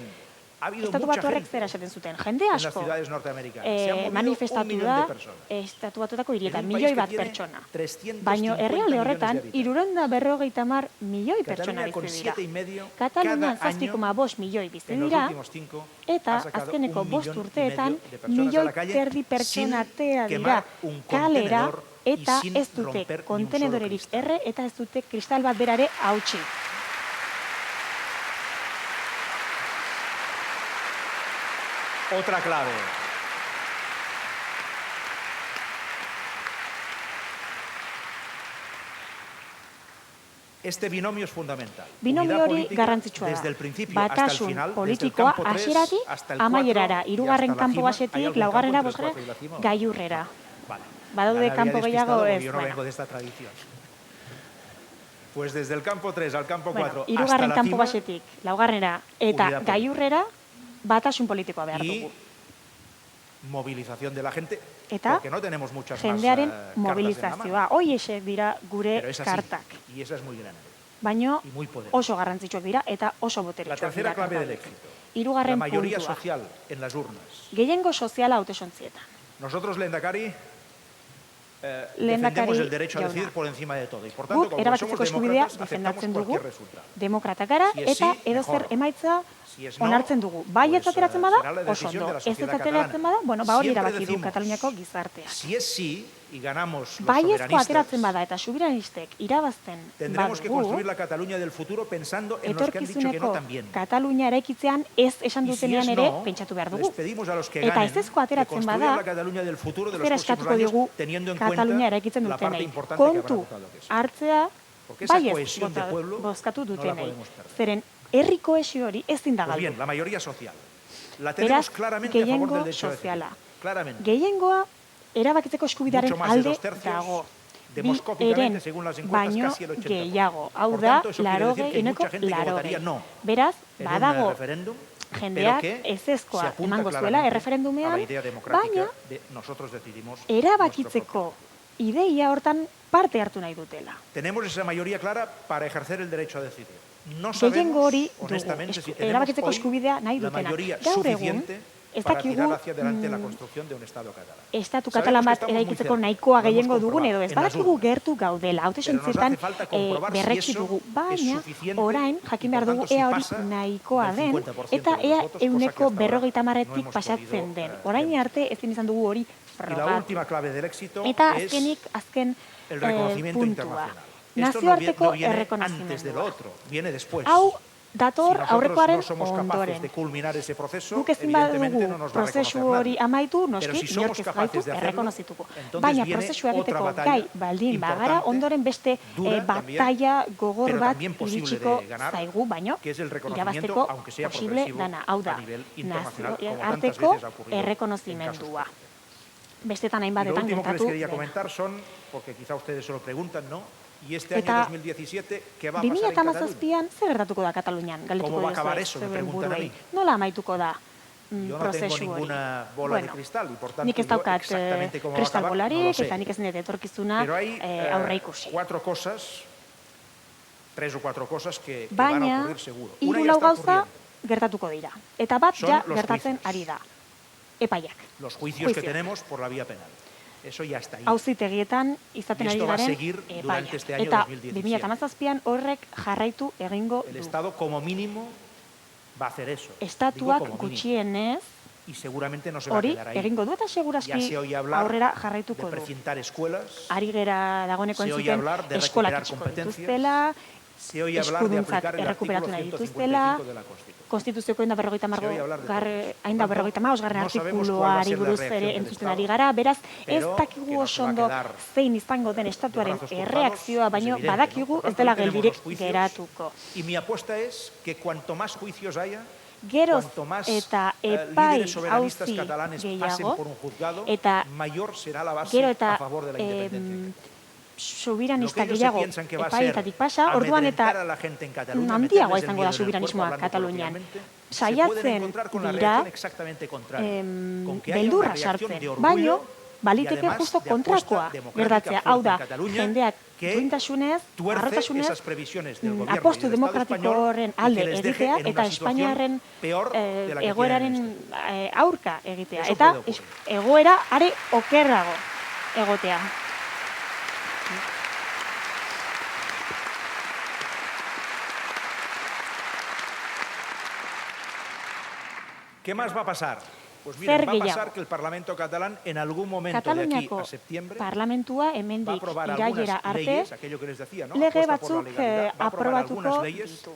ha habido Estatu mucha batuarrek gente zera esaten zuten, jende en las asko ciudades norteamericanas. Se han movido 1 manifestatu millón da de personas. estatu batuetako hirietan, En un país milioi que bat tiene pertsona. 350 Baina herrialde millones de horretan, habitantes. 350 milioi pertsona Cataluña con bizi dira. 7,5 Katalunian cada año 7,5 milioi bizi en los dira, últimos 5 eta ha sacado azkeneko 1,5 bost urteetan millones de personas a milioi la calle terdi pertsona sin atera dira quemar un kalera contenedor y eta sin ez dute romper ni un solo kontenedorerik cristal. erre eta ez dute kristal bat berare hautsi. Otra clave. Este binomio es fundamental. Binomio Unidad hori política garrantzitsua da. desde el principio hasta el Batasun final, desde el politikoa campo 3 hasieratik hasta el 4 amaierara, y hasta hirugarren la kanpo cima. ¿Hay basetik, algún laugarrena, campo entre el 4 bosgarren, y la cima? gailurrera. Vale. Badaude Ya me kanpo había gehiago despistado ez, porque yo no bueno. vengo de esta tradición. Pues desde el campo 3 al campo 4 hasta hirugarren la kanpo cima, basetik, laugarrena eta unidad política. gailurrera batasun politikoa behar y dugu. movilización de la gente, eta porque no tenemos muchas jendearen más cartas en la mobilizazioa. mano. Hoiexek dira gure Pero es así, kartak. y esa es muy grande. Baino Y muy poderosa. oso garrantzitsuak dira eta oso La boteretsuak tercera dira. clave del kartak. éxito, la Hirugarren mayoría puntua. social en las urnas. Gehiengo soziala hautesontzietan. Nosotros, Lehendakari, Lehendakari defendemos el derecho a jauna. decidir por encima de todo. Y por tanto, Guk como erabakitzeko somos eskubidea demócratas, aceptamos defendatzen dugu, cualquier resultado. demokratak gara, Si es eta sí, edozer mejor. emaitza Si es no, onartzen dugu. Bai pues, ez ateratzen bada, será la oso decisión ondo. de la Ez ez sociedad ateratzen catalana. bada, hori Siempre erabaki du decimos, Kataluniako gizarteak. Si es sí y ganamos los Bai ezko soberanistas, ateratzen bada eta subiranistek irabazten tendremos que construir badugu, la Cataluña del futuro pensando en los que han dicho que no etorkizuneko también. Katalunia eraikitzean ez esan Y si dutenean es ere no, pentsatu behar les dugu. pedimos a los que Eta ganen ezezko que ateratzen construyan bada, la Cataluña del futuro de los zera próximos eskatuko años, digu teniendo en Katalunia cuenta eraikitzen la parte dutenei. importante que habrán Kontu votado que sí. hartzea Porque esa bai ez cohesión de pueblo bozkatu no la dutenei. podemos perder. Zeren herri kohesio hori ezin da Pues bien, galdu. la mayoría social. La tenemos Beraz, claramente a favor gehiengo del derecho a decidir. soziala. Claramente. Gehiengoa erabakitzeko eskubidearen Mucho más de alde 2/3, dago. demoscópicamente, Eren según las encuestas, baino casi el 80%. gehiago. Hau Por da, tanto, eso quiere decir que hay mucha gente que votaría no Beraz, en un badago referéndum, pero jendeak que se ezezkoa apunta emango zuela claramente a erreferendumean, la idea democrática baina de nosotros decidimos nuestro erabakitzeko ideia hortan parte hartu nahi dutela. propio. Tenemos esa mayoría clara para ejercer el derecho a decidir. No Gehiengo sabemos, hori dugu, honestamente, si tenemos erabakitzeko hoy eskubidea nahi la dutena. mayoría Gaur egun, suficiente ez para dakigu tirar hacia adelante la construcción de un Estado catalán. estatu Sabemos katalan que bat estamos muy eraikitzeko cerca, nahikoa lo hemos gehiengo dugun comprobado edo ez. en las Badakigu urnas. gertu gaudela, Pero nos hautesontzietan hace falta comprobar si berretsi eso dugu, es baina suficiente orain y, jakin por behar dugu tanto, si ea hori pasa nahikoa del den 50% eta de los ea votos, cosa que euneko hasta ahora berrogeita no hamarretik hemos pasatzen podido, den. Orain arte ezin izan dugu hori Y la frogatu. última clave del éxito Eta es azkenik, azken el reconocimiento puntua. internacional. Esto Nazioarteko no viene antes de errekonozimendua. lo otro, viene después. Hau Si dator nosotros aurrekoaren no somos capaces ondoren. de culminar ese proceso, Guk ezin evidentemente badugu no nos va a prozesu reconocer hori nadie. amaitu, Pero noski, si somos inork ez gaitu capaces de hacerlo, errekonozituko. entonces Baina viene prozesua otra egiteko batalla gai baldin bagara, importante, ondoren beste dura también, batalla gogor pero bat también posible iritsiko de ganar, zaigu, baino que es el reconocimiento, irabazteko aunque sea posible progresivo, dana. Hau da, a nivel internacional, como tantas arteko veces ha ocurrido en errekonozimendua. casos Bestetan Y lo hainbatetan último que les gertatu quería dena. comentar son, porque quizá ustedes se lo preguntan, ¿no? Y este año Eta 2017, ¿qué va a pasar en Cataluña? 2017an zer gertatuko da Katalunian? Galdetuko ¿Cómo va a acabar diozue eso? Me zeuen preguntan a buruei. mí. Nola amaituko da Yo no tengo prozesu hori? ninguna bola de cristal y por tanto nik ez yo daukat exactamente cómo va a acabar no lo kristalbolarik sé. eta nik ez dut etorkizuna Pero hay aurre ikusi. 4 cosas, 3 o 4 cosas que van a Baina, ocurrir seguro. Una hiru ya lau está gauza ocurriendo. gertatuko dira. Eta bat Son ja los gertatzen juicios. ari da. Epaiak. Los juicios que Juicio. tenemos por la vía penal. Eso ya está ahí. Auzitegietan izaten Y ari esto va a garen seguir durante epaiak. este año Eta 2017. 2017an horrek jarraitu egingo El du. Estado como mínimo va a hacer eso. Digo Estatuak como mínimo. gutxienez Y seguramente no se va a hori quedar ahí. egingo du eta Ya segurazki se oye hablar aurrera de jarraituko du. precintar escuelas, Ari gera dagoeneko Se oye entzuten hablar de eskolak recuperar itxiko competencias. dituztela, se oye hablar de eskuduntzak aplicar el errekuperatu artículo nahi dituztela, 155 de la Constitución. Konstituzioko Se oye hablar de todo eso. garren No sabemos cuál va a artikuluari ser la buruz reacción ere del entzuten Estado, ari gara, beraz ez pero dakigu que no se oso va a ondo quedar zein izango den estatuaren brazos cruzados, erreakzioa, es baino evidente, badakigu ¿no? Por ez tanto, dela hoy tenemos geldirik los juicios, geratuko. Y mi apuesta es que cuanto más juicios haya, Geroz cuanto más eta epai líderes soberanistas auzi catalanes pasen gehiago, por un juzgado, eta mayor será la base gero a eta favor de la independencia. sobiranista Lo que ellos gehiago se piensan que va a ser epaietatik pasa, orduan eta amedrentar a la gente en Cataluña, handiagoa meterles el izango miedo da en el sobiranismoa cuerpo, hablando Katalunian. coloquialmente, se pueden Saiatzen encontrar con la dira reacción exactamente contraria, con que haya una beldurra reacción sartzen, de orgullo baino y baliteke además justo de kontrakoa apuesta democrática gertatzea. fuerte Hau da, en Cataluña, jendeak que duintasunez, tuerce harrotasunez, esas previsiones del gobierno y apostu del Estado demokratiko español horren y alde que les deje egitea en eta una situación Espainiarren peor de la que egoeraren tienen aurka egitea. Eso Eta puede ocurrir. egoera are okerrago egotea. ¿Qué más va a pasar? Pues miren, Zer va a pasar gehiago. que el Parlamento catalán en algún momento de aquí Kataluniako a septiembre parlamentua va a hemendik aprobar irailera algunas arte leyes, aquello que les decía, ¿no? lege Apuesta por la batzuk legalidad, va a aprobar aprobatuko algunas leyes ditu.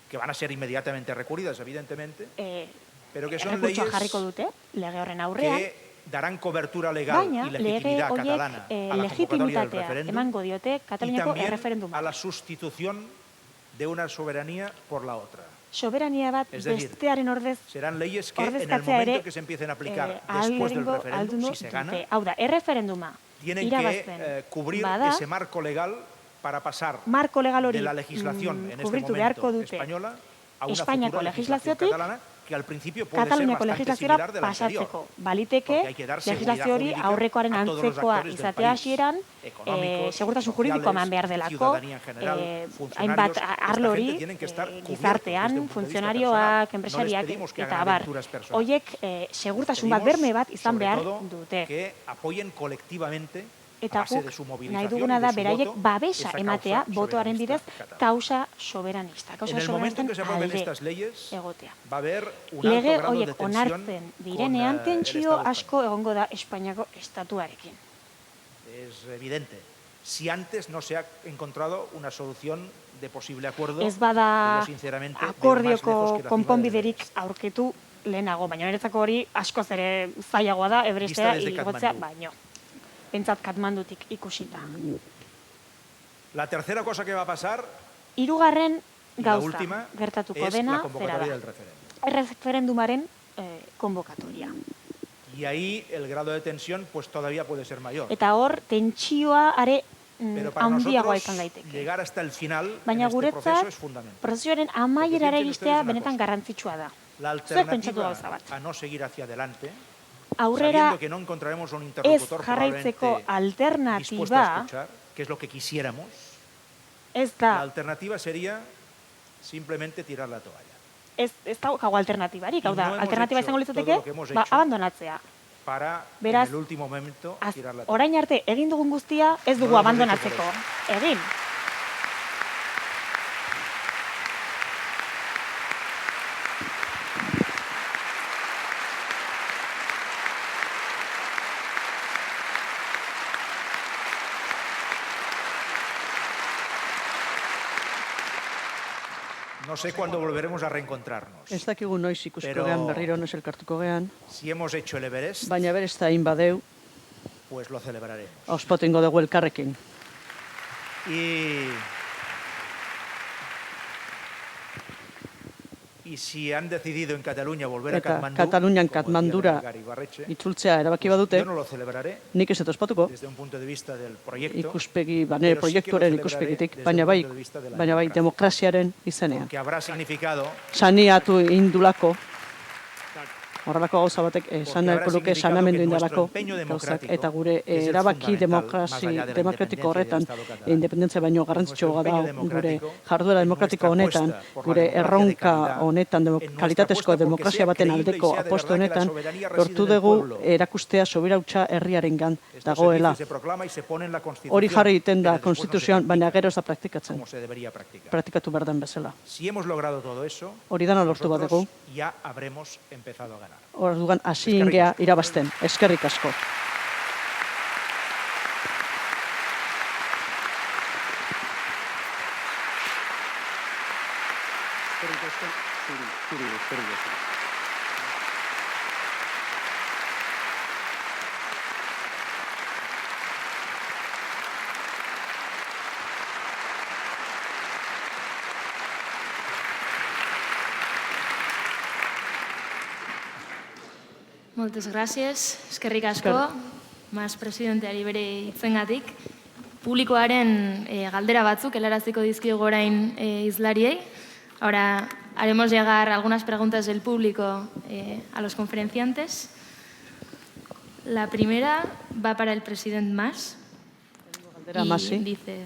que van a ser inmediatamente recurridas, evidentemente, pero que son Errekurtsoa leyes jarriko dute lege horren aurrean, que darán cobertura legal baina y lege legitimidad catalana horiek a la convocatoria del legitimitatea referéndum emango diote y Kataluniako también erreferenduma. a la sustitución de una soberanía por la otra. Soberania bat Es decir, bestearen ordez Serán leyes que en el ordezkatzea momento ere que se empiecen a aplicar ahal después del egingo referéndum, aldundu si se gana, dute. Hau da, erreferenduma tienen irabazten que cubrir bada, ese marco legal para pasar marko legal hori de la legislación en este kubritu beharko momento dute española a una Espainiako futura legislación legislaziotik catalana Kataluniako legislaziora pasatzeko. Baliteke, legislazio hori aurrekoaren antzekoa izatea hasieran, segurtasun juridikoa eman behar delako, hainbat arlo hori, gizartean, funtzionarioak, enpresariak, eta abar. Hoiek, segurtasun bat berme bat izan behar dute. Eta guk nahi duguna da beraiek babesa ematea botoaren bidez kausa soberanista. Kausa soberanisten alde egotea. Lege horiek onartzen direnean tentsio asko egongo da Espainiako estatuarekin. Es evidente. Si antes no se ha encontrado una solución de posible acuerdo, ez bada akordioko konponbiderik aurkitu lehenago, baina niretzako hori askoz ere zailagoa da, Everestea igotzea baino. Pentsat Katmandutik ikusita. La tercera cosa que va a pasar, hirugarren gauza gertatuko dena, zera da. Referendumaren konbokatoria. Y ahí el grado de tensión pues todavía puede ser mayor. Eta hor, tentsioa are handiagoa izan daiteke. Llegar hasta el final baina guretzat, prozesuaren amaierara iristea benetan garrantzitsua da. La alternativa a no seguir hacia adelante, aurrera ez jarraitzeko alternatiba, que es lo que quisiéramos, ez da. La alternativa sería simplemente tirar la toalla. Ez daukago alternatibarik, hau da, alternatiba izango litzateke, abandonatzea. Beraz, orain arte egin dugun guztia ez dugu abandonatzeko. Egin. No sé cuándo volveremos a reencontrarnos. Ez dakigu noiz ikusiko gean berriro noiz elkartuko gean. Si hemos hecho el Everest, baina Everesta egin badeu, pues lo celebraremos. Ospotingo dugu elkarrekin. Y si han decidido en Cataluña volver a Katmandú, Katalunian Katmandura itzultzea erabaki badute, yo no lo celebraré. Nik ez dut ospatuko. Desde un punto de vista del proyecto. Ikuspegi, bane proiektuaren ikuspegitik, baina bai demokraziaren izenean. Que habrá significado Saneatu indulako. Horrelako gauza batek sanako luke sanamendu indalako eta gure erabaki demokratiko horretan independentzia baino garrantzitsua da gure jarduera demokratiko honetan, gure erronka honetan, kalitatezko demokrazia baten aldeko aposto honetan, lortu dugu erakustea soberautza herriarengan dagoela. Hori jarri egiten da konstituzioan, baina gero ez da praktikatzen. Praktikatu behar den bezala. Hori dana lortu bat dugu. Orduan hasi ingea irabazten. Eskerrik asko. Moltes gràcies, eskerrik asko, Mas presidenteari bere hitzengatik. Publikoaren galdera batzuk helaraziko dizkigu orain hizlariei. Ahora haremos llegar algunas preguntas del público a los conferenciantes. La primera va para el presidente Mas y dice: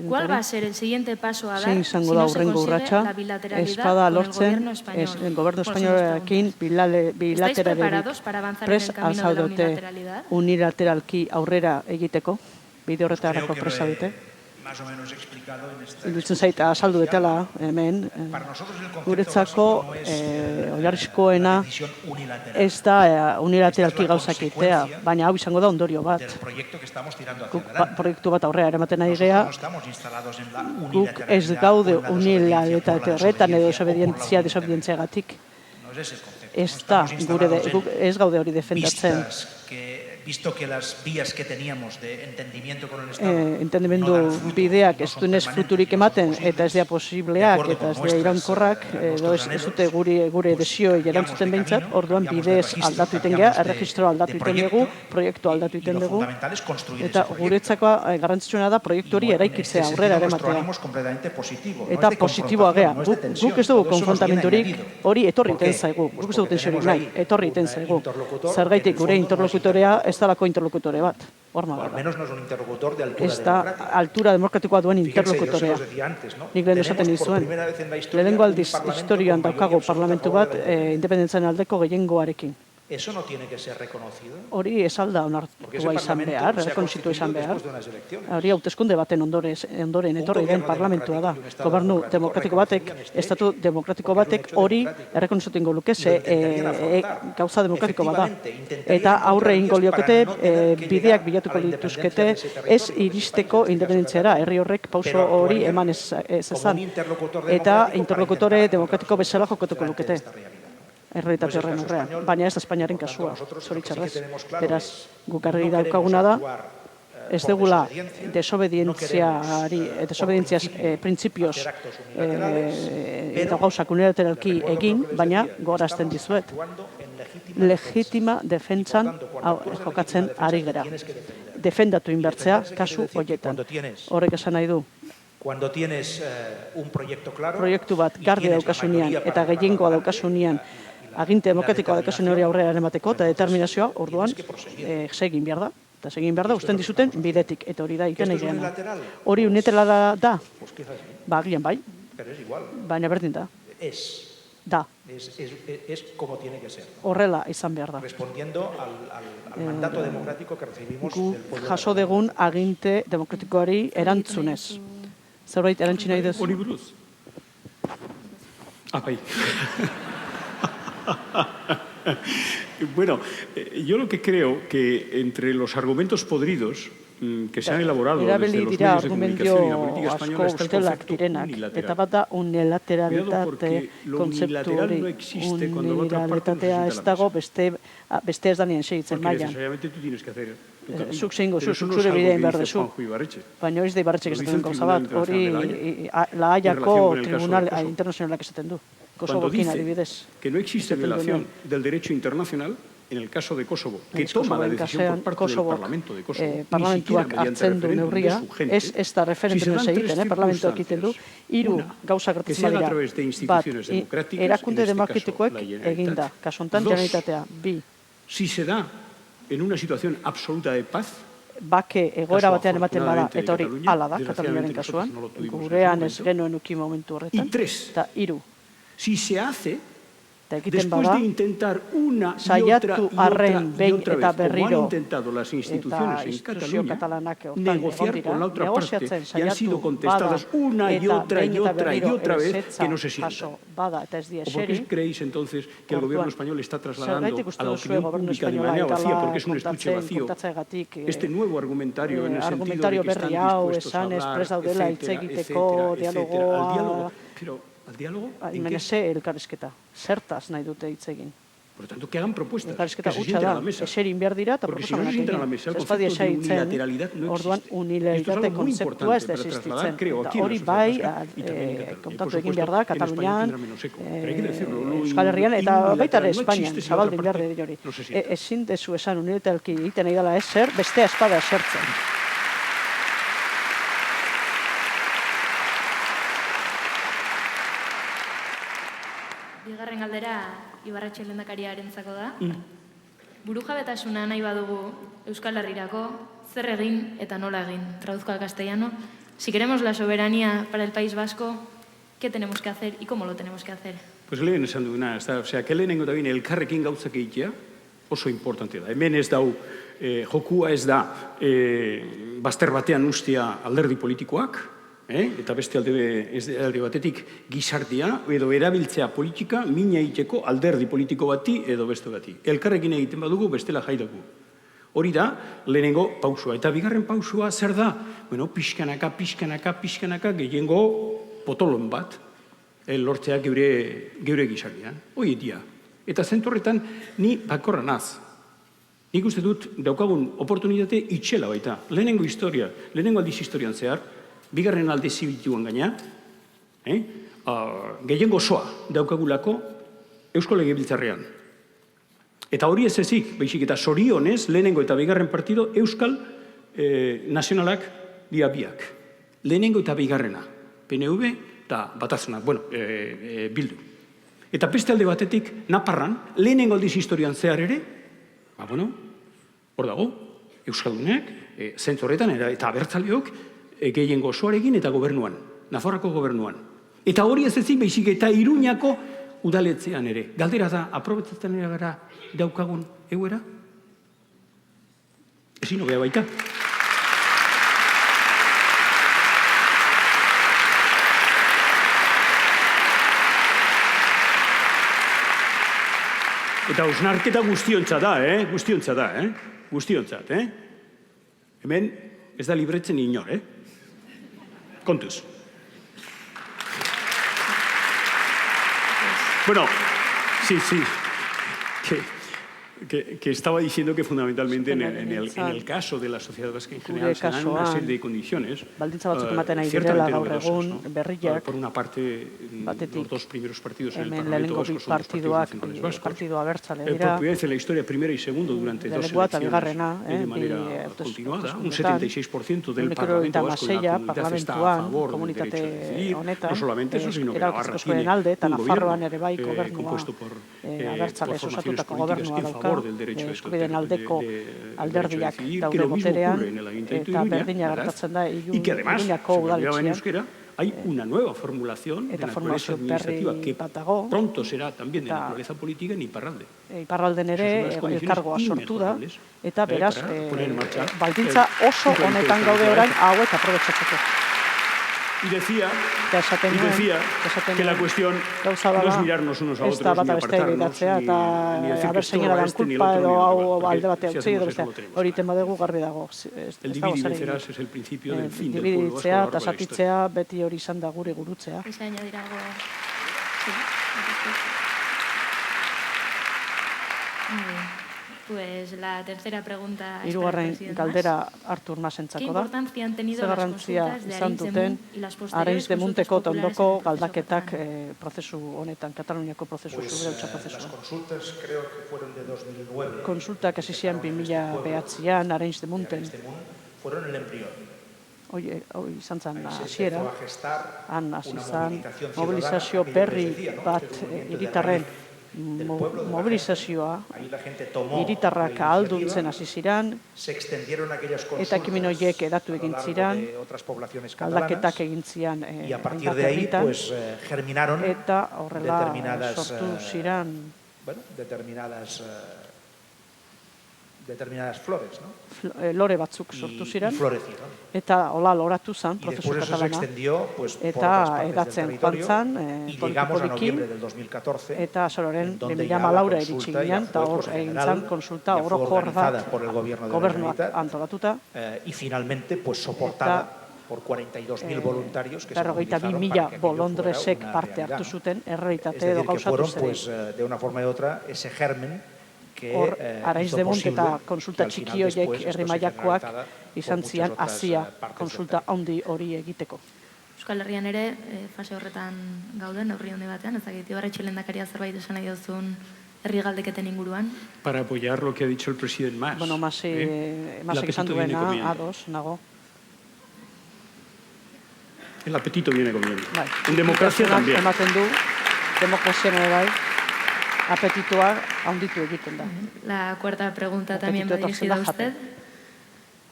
¿cuál va a ser el siguiente paso a dar si no se consigue la bilateralidad con el gobierno español? ¿Estáis preparados para avanzar en el camino de la unilateralidad? Unilateralki aurrera egiteko, bide horretarako presa dute. Iruditzen zait, azaldu detela hemen, guretzako oinarrizkoena ez da unilateralki gauzak egitea, baina hau izango da ondorio bat. Proiektu bat aurrera eramaten ari gea, guk ez gaude unilateralitate horretan edo desobedientziagatik. ez gaude hori defendatzen. Visto que las vías que teníamos de entendimiento con el Estado entendimendu bideak ez duenez fruturik ematen eta ez dira posibleak eta ez dira iraunkorrak edo ez dute gure desioei erantzuten behintzat, orduan bidez aldatu iten geha, erregistroa aldatu iten dugu, proiektu aldatu iten dugu, eta guretzako garrantzitsuena da proiektu hori eraikitzea, aurrera eramatea. Eta positiboa geha. Guk ez dugu konfrontamenturik, hori etorri iten zaigu. Guk ez dugu tensiorik nahi, etorri iten zaigu. Zergaitik gure interlokutorea ez dalako interlokutore bat, horma bada. Ez da altura demokratikoa duen interlokutorea. Nik lehen esaten dizuen. Lehenengo aldiz historioan daukago parlamentu bat independentzaren aldeko gehiengoarekin. ¿Eso no tiene que ser reconocido? Hori ez alda onartua izan behar, rekonozitua izan behar. Hori hauteskunde baten ondoren etorri den parlamentua da. Gobernu demokratiko batek, estatu demokratiko batek hori errekonozitu ingo luke, gauza demokratiko bada. Eta aurre ingo liokete, bideak bilatuko dituzkete, ez iristeko independentziara, herri horrek pauso hori eman ez ezan. Eta interlokutore demokratiko bezala jokatuko lukete. Errealitate horren horrean, baina ez da Espainiaren kasua, zoritxarrez. Beraz, guk argi daukaguna da, ez degula desobedientziaz printzipioz eta gauzak unilateralki egin, baina gorazten dizuet. Legitima defentsan jokatzen ari gera. Defendatu inbertzea kasu horietan. Horrek esan nahi du. Proiektu bat gardi daukasunean eta gehiengoa daukasunean aginte demokratikoa daukasunean hori aurrera emateko eta determinazioa orduan segin behar da. Eta segin behar da usten dizuten bidetik eta hori da iten egean. Hori unilaterala da? Ba, agian bai. Baina berdin da. Da. Horrela izan behar da. Gu jaso degun aginte demokratikoari erantzunez. Zerbait erantzi nahi dezu? Hori buruz. Bai. Bueno, yo lo que creo que entre los argumentos podridos que se han elaborado desde los medios de comunicación y la política española está el concepto unilateral. Eta bat da unilateralitate kontzeptu hori. Unilateralitatea ez dago beste ez da nien segitzen mailan. Zuk zeingo, zure bidein behar dezu. Baina hori ez da Ibarretxek esaten gauza bat, hori La Hayako Tribunal Internacionalak esaten du. Cuando dice que no existe violación del derecho internacional, en el caso de Kosovo, que toma la decisión por parte del Parlamento de Kosovo, ni siquiera mediante referéndum de su gente, si se dan tres circunstancias, una, que sean a través de instituciones democráticas, en este caso la Generalitat, dos, si se da en una situación absoluta de paz, bake egoera batean ematen bada, eta hori hala da, Kataluniaren kasuan, gurean ez genuen uki momentu horretan, eta hiru, si se hace después de intentar una y otra vez, como han intentado las instituciones en Cataluña, negociar con la otra parte y han sido contestadas una y otra vez que no se sientan. ¿O por qué creéis entonces que el gobierno español está trasladando a la opinión pública de manera vacía, porque es un estuche vacío, este nuevo argumentario en el sentido de que están dispuestos a hablar, etcétera, al diálogo? ¿Al diálogo? Menese elkarrizketa. Zertaz nahi dute hitz egin. Por lo tanto, que hagan propuestas, elkarrizketa que se sienten a la mesa. Eserin behar dira eta proposamenak egin. Ez badia unilateralidad no existe. Orduan, unilateritate kontzeptua ez desistitzen. Hori bai, kontatu egin behar da, Katalunian, Euskal Herrian, eta baita ere Espainian, zabaldin behar dira hori. Ezin dezu esan unilateralki egiten nahi dela ezer, bestea espada esertzen. Bigarren galdera Ibarretxe lehendakariarentzako da. Burujabetasuna nahi badugu Euskal Herrirako, zer egin eta nola egin. Traduzco al castellano. Si queremos la soberanía para el País Vasco, ¿qué tenemos que hacer y cómo lo tenemos que hacer? Pues lehen esan duguna, o sea, que lehenengo da bine elkarrekin gauzak egitea oso importante da. Hemen ez dau, jokua ez da bazter batean ustea alderdi politikoak, eta beste alde batetik gizartea edo erabiltzea politika mina egiteko alderdi politiko bati edo beste bati. Elkarrekin egiten badugu bestela jaidagu. Hori da, lehenengo pausua. Eta bigarren pausua zer da? Bueno, pixkanaka gehiengo potolon bat lortzea geure gizartean. Hoi etia. Eta zentorretan ni bakorra naz. Nik uste dut daukagun oportunitate itxela baita. Lehenengo aldiz historian zehar, bigarren alde zibituan gaina, gehiengo osoa daukagulako Eusko Legebiltzarrean. Eta hori ez ezik, baizik eta zorionez, lehenengo eta bigarren partido Euskal Nazionalak dira biak. Lehenengo eta bigarrena. PNV eta Batasunak, Bildu. Eta beste alde batetik, Naparran, lehenengo aldiz historian zehar ere, hor dago, Euskaldunek, zentzorretan eta abertzaleok gehiengo osoarekin eta gobernuan, Nafarroako gobernuan. Eta hori ez ezik, baizik eta Iruñako udaletzean ere. Galdera da, aprobetzatzen ere gara daukagun egoera? Ezin hobea baita. Eta hausnarketa guztiontzat da, guztiontzat. Hemen ez da libretzen inor, Kontuz. Bueno, sí, que estaba diciendo que fundamentalmente en el caso de la sociedad vasca en general se dan una serie de condiciones. Ciertamente novedosas. Por una parte, los dos primeros partidos en el Parlamento Vasco son los partidos nacionales vascos. Por primera vez en la historia, primero y segundo, durante dos elecciones de manera continuada. Un 76% del Parlamento Vasco y la comunidad está a favor del derecho a decidir. No solamente eso, sino que Navarra tiene un gobierno compuesto por formaciones políticas en favor del derecho a decidir, que lo mismo ocurre en el Ayuntamiento de Iruña, y que además, se olvidaba en euskera, hay una nueva formulación de naturaleza administrativa que pronto será también de naturaleza política en Iparralde. Iparralden ere elkargoa sortu da, eta beraz, baldintza oso honetan gaude orain hauek aprobetxatzeko. Y decía que la cuestión no es mirarnos unos a otros, ni apartarnos, ni decir que esto no este, ni el otro, ni el otro. El dividir y vencerás es el principio del fin del pueblo vasco a lo largo de la historia. Beti hori izan da gure gurutzea. ¿Quieres añadir algo? Sí. Muy bien. Pues la tercera pregunta es para el presidente galdera Artur Masentzako da. Ze garrantzia izan duten Arenys de Munteko eta ondoko galdaketak prozesu honetan, Kataluniako prozesu, zure prozesuan. Konsultak hasi ziren 2009an Arenys de Munten. Hoi izan zen hasiera, han hasi zen mobilizazio berri bat hiritarren mobilizazioa, hiritarrak ahalduntzen hasi ziren, eta ekimen horiek edatu egin ziren, aldaketak egin ziren hainbat herritan, eta horrela sortu ziren determinadas flores, ¿no? Lore batzuk sortu ziren, eta hola loratu zen prozesu katalana, eta edatzen joan zen, poliki, eta sororen 2014 iritsi ginen, eta hor egin zen konsulta orokor bat gobernuak antolatuta, y finalmente soportada por 42.000 voluntarios que se movilizaron para que bolondresek parte hartu zuten, errealitate edo gauzatu zen. De una forma u otra, ese germen hor, Arenys de Munt eta konsulta txiki horiek herri mailakoak izan zian hasia konsulta handi hori egiteko. Euskal Herrian ere, fase horretan gauden, aurri honde batean, ezagit, Ibarretxe lehendakaria zerbait esan nahi duzun herri galdeketen inguruan. Para apoyar lo que ha dicho el presidente Mas. Bueno, Masek izan duena, ados, nago. El apetito viene comiendo. En democracia también. Ematen du, demokrazian ere bai. Apetitoa handitu egiten da. La cuarta pregunta también va dirigida a usted.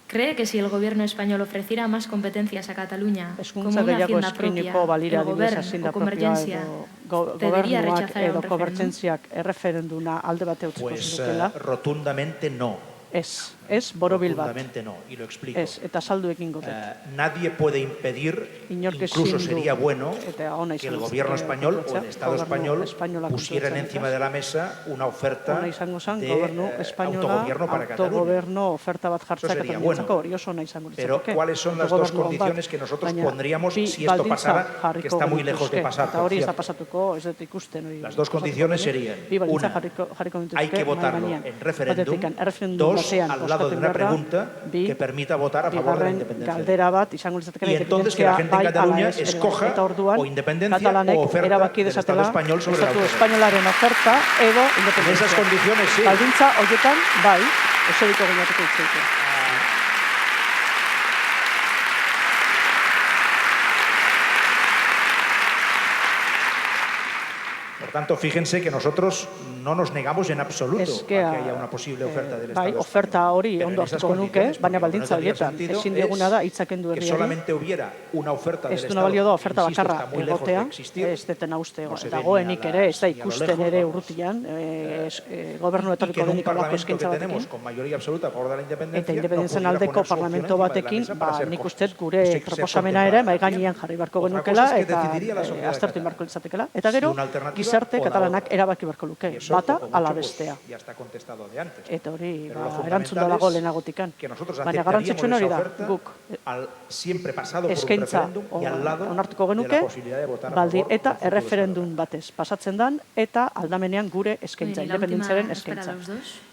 ¿Cree que si el gobierno español ofreciera más competencias a Cataluña, como una hacienda propia, el gobierno o Convergencia debería rechazar el referéndum? Pues rotundamente no. Ez borobil bat. Rotundamente no, y lo explico. Ez, eta saldu egingo dut. Nadie puede impedir, incluso sería bueno, que el gobierno español o el Estado español pusieran encima de la mesa una oferta de autogobierno para Cataluña. Eso sería bueno. Pero ¿cuáles son las dos condiciones que nosotros pondríamos si esto pasara, que está muy lejos de pasar, por cierto? Las dos condiciones serían, una, hay que votarlo en referéndum, dos, al lado de una pregunta que permita votar a favor de la independencia. Y entonces que la gente en Cataluña escoja o independencia o oferta del Estado español sobre la autonomía. En esas condiciones, sí. Baldintza horietan, bai, eseriko gineatuko itzeite. Por tanto, fíjense que nosotros no nos negamos en absoluto a que haya una posible oferta del Estado español. Oferta hori ondo hartuko nuke, baina baldintza horietan. Ezin diguna da hitzaken du que solamente hubiera una oferta del Estado. Ez du balio da oferta bakarra egotea, ez detena uste dagoenik ere, ez da ikusten ere urrutian, gobernu etorriko denik alako eskaintza batekin. Eta independentzien aldeko parlamento batekin, nik uste gure proposamena ere, mai gainean jarri barko genukela, eta aztertu inbarko litzatekela. Eta gero, gizarte katalanak erabaki barko luke, bata ala bestea. Eta hori, erantzun dago lehenagotikan. Baina garrantzitsuen hori da, guk eskaintza onartuko genuke, baldi eta erreferendum batez pasatzen dan, eta aldamenean gure eskaintza, independentziaren eskaintza.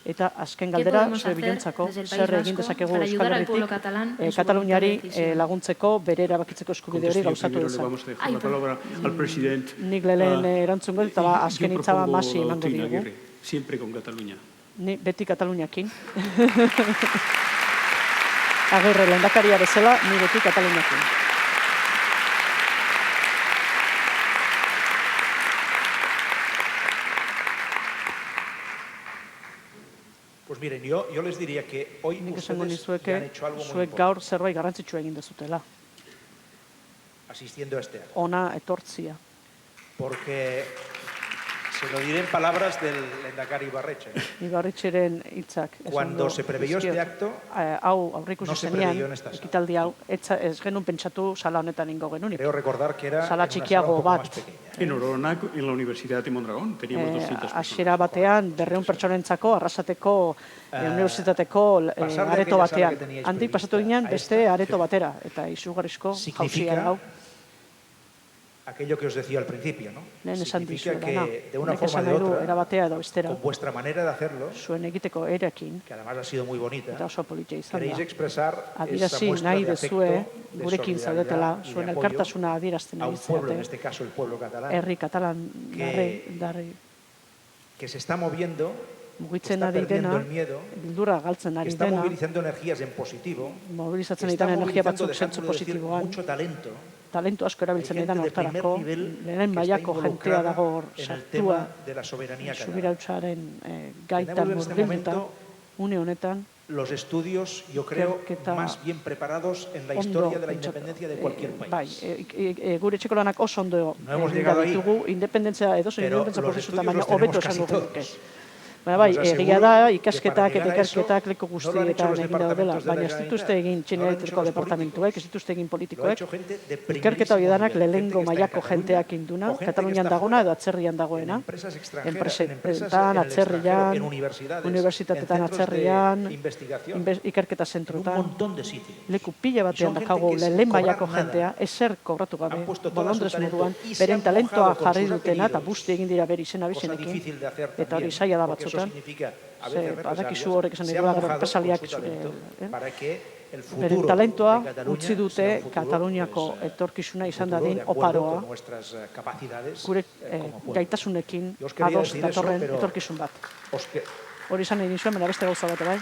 Eta azken galdera, zure bilontzako, zer egin dezakegu Euskal Herritik, Kataluniari laguntzeko, bere erabakitzeko eskubide hori gauzatu dezan. Nik lehen erantzun gode, eta azken itzaba masi emango diogu. Siempre con Cataluña. Ni beti Kataluniakin. Agirre, lehendakaria bezala, ni beti Kataluniakin. Pues miren, yo les diría que hoy ustedes ya han hecho algo muy importante. Gaur zerbait garrantzitsua egin dezutela. Asistiendo a este acto. Ona etortzia. Porque se lo diré en palabras del lehendakari Ibarretxe. Ibarretxeren hitzak. Cuando se preveyó este acto, no se preveyó en esta sala. Ekitaldi hau, ez genuen pentsatu sala honetan ingo genunik. Creo recordar que era sala txikiago bat. En Oronak, en la Universidad de Mondragón, teníamos 200 personas. Hasiera batean, 200 pertsonentzako, Arrasateko unibertsitateko areto batean. Handik pasatu ginen beste areto batera. Eta izugarrizko jauzia hau. Aquello que os decía al principio, ¿no? Significa que de una forma o de otra, con vuestra manera de hacerlo, que además ha sido muy bonita, queréis expresar esa muestra de afecto, de solidaridad y de apoyo a un pueblo, en este caso el pueblo catalán, que se está moviendo, que está perdiendo el miedo, que está movilizando energías en positivo, que está movilizando, dejando de decir, mucho talento asko erabiltzen edan hortarako, lehen mailako jentea dago sartua, subirautzaren gaitan murgilduta, une honetan, los estudios, yo creo, más bien preparados en la historia de la independencia de cualquier país. Gure etxeko lanak oso ondo ditugu, independentzia edozen independentzia prozesuta, baina hobeto esango genuke. Baina bai, egia da, ikasketak eta ikerketak leku guztietan egin daudela, baina ez dituzte egin txineletiko departamentuek, ez dituzte egin politikoek. Ikerketa hori danak lehengo mailako jenteak induna, Katalunian dagona edo atzerrian dagoena, enpresetan, atzerrian, unibertsitatetan atzerrian, ikerketa zentrotan, leku pila batean dakago lehen mailako jentea, ezer kobratu gabe, bolondrez moduan, beren talentoa jarri dutena eta busti egin dira bere izena bizenekin, eta hori saia da batzuk. Badakizu horrek esan edo agropesaliak beren talentoa utzi dute Kataluniako etorkizuna izan dadin oparoa gure gaitasunekin ados datorren etorkizun bat. Hori izan egin zuen, baina beste gauza bat, bai?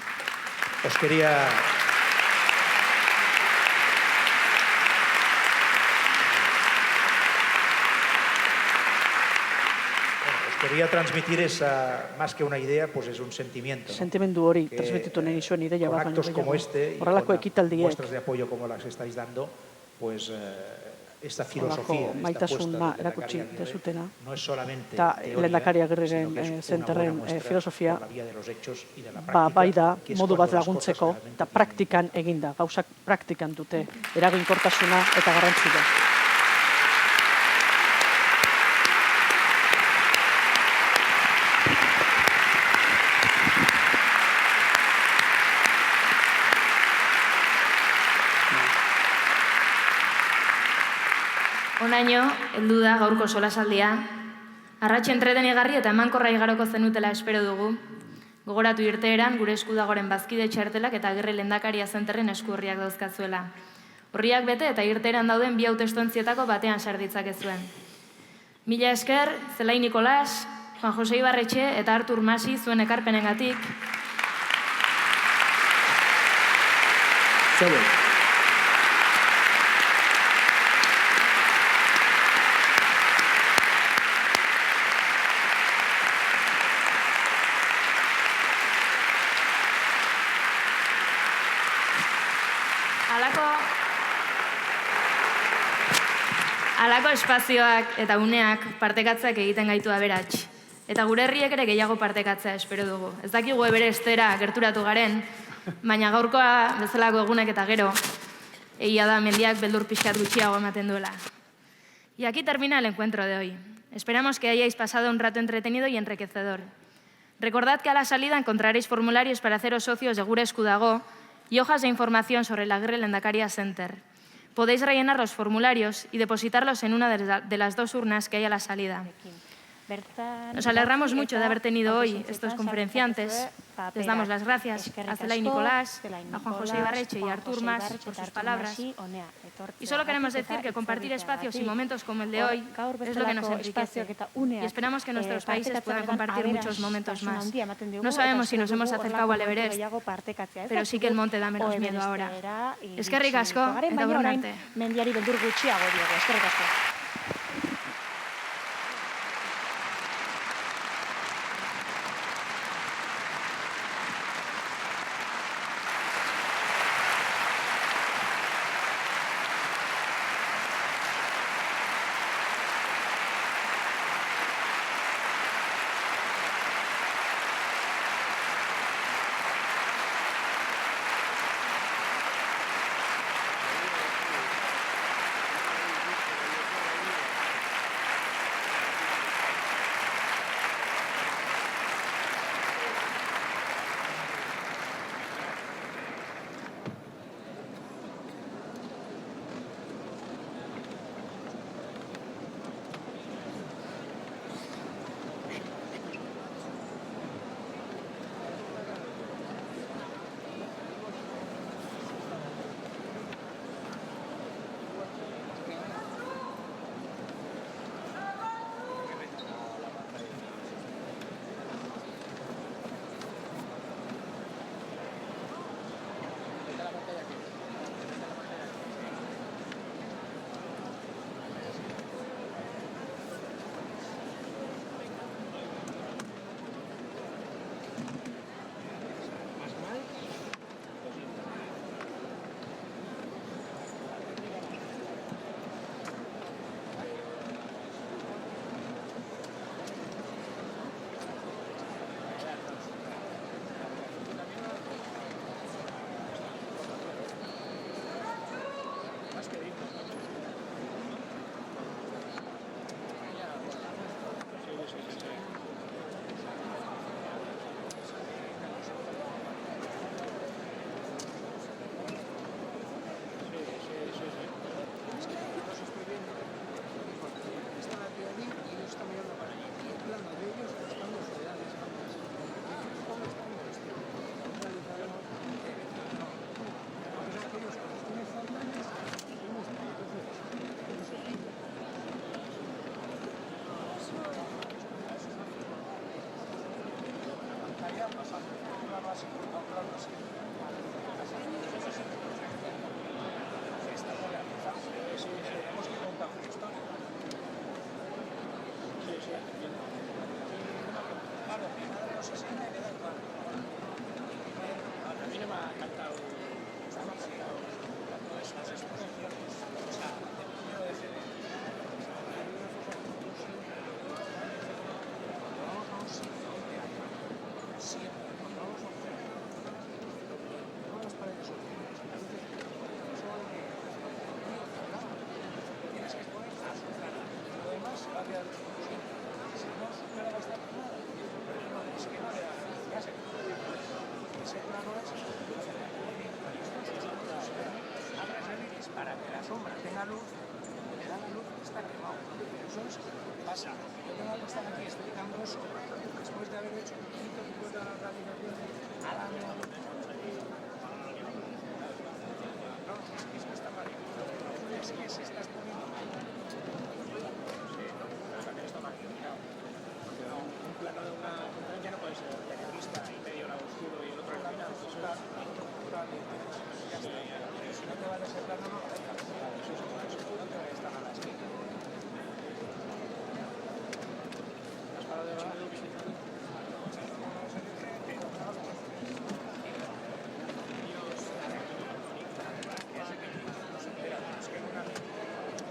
Quería transmitir esa, más que una idea, pues es un sentimiento. Sentimendu hori transmititu nahi zuen ideia bat. Con actos como este y con muestras de apoyo como las que estáis dando, pues maitasuna erakutsi dezutena, eta Lehendakari Agirreren zenterren filosofia bai da modu bat laguntzeko eta praktikan eginda, gauzak praktikan dute eraginkortasuna eta garrantzia. Honaino, heldu da gaurko solasaldia. Arratxe entretenigarri eta emankorra igaroko zenutela espero dugu. Gogoratu irteeran gure esku dagoren bazkide txartelak eta Agirre Lehendakaria zenterren eskurriak dauzkazuela. Horriak bete eta irteeran dauden bi hautestontzietako batean sarditzakezuen. Mila esker, Zelai Nikolas, Juan Jose Ibarretxe eta Artur Masi zuen ekarpenengatik. Halako espazioak eta uneak partekatzeak egiten gaitu aberats. Eta gure herriek ere gehiago partekatzea espero dugu. Ez dakigu Everestera gerturatu garen, baina gaurkoa bezalako egunek eta gero, egia da mendiak beldur pixkat gutxiago ematen duela. Y aquí termina el encuentro de hoy. Esperamos que hayáis pasado un rato entretenido y enriquecedor. Recordad que a la salida encontraréis formularios para haceros socios de Gure Esku Dago y hojas de información sobre el Agirre Lehendakaria Center. Podéis rellenar los formularios y depositarlos en una de las dos urnas que hay a la salida. Nos alegramos mucho de haber tenido hoy estos conferenciantes. Les damos las gracias a Zelai Nicolás, a Juan José Ibarretxe y a Artur Mas por sus palabras. Y solo queremos decir que compartir espacios y momentos como el de hoy es lo que nos enriquece. Y esperamos que nuestros países puedan compartir muchos momentos más. No sabemos si nos hemos acercado al Everest, pero sí que el monte da menos miedo ahora. Eskerrik asko eta urrun arte. Mendiari beldur gutxiago diogu, eskerrik asko. siempre, cuando no los observas. Todas las paredes son libres, la luz es tienes que poner a su cara. Lo demás va a quedar siempre. Si no, su cara va a estar clara. El esquema de la casa que ese plano es abre salir para que la sombra tenga luz, le da la luz, está quemado. Eso pasa. Yo tengo que estar aquí explicando eso.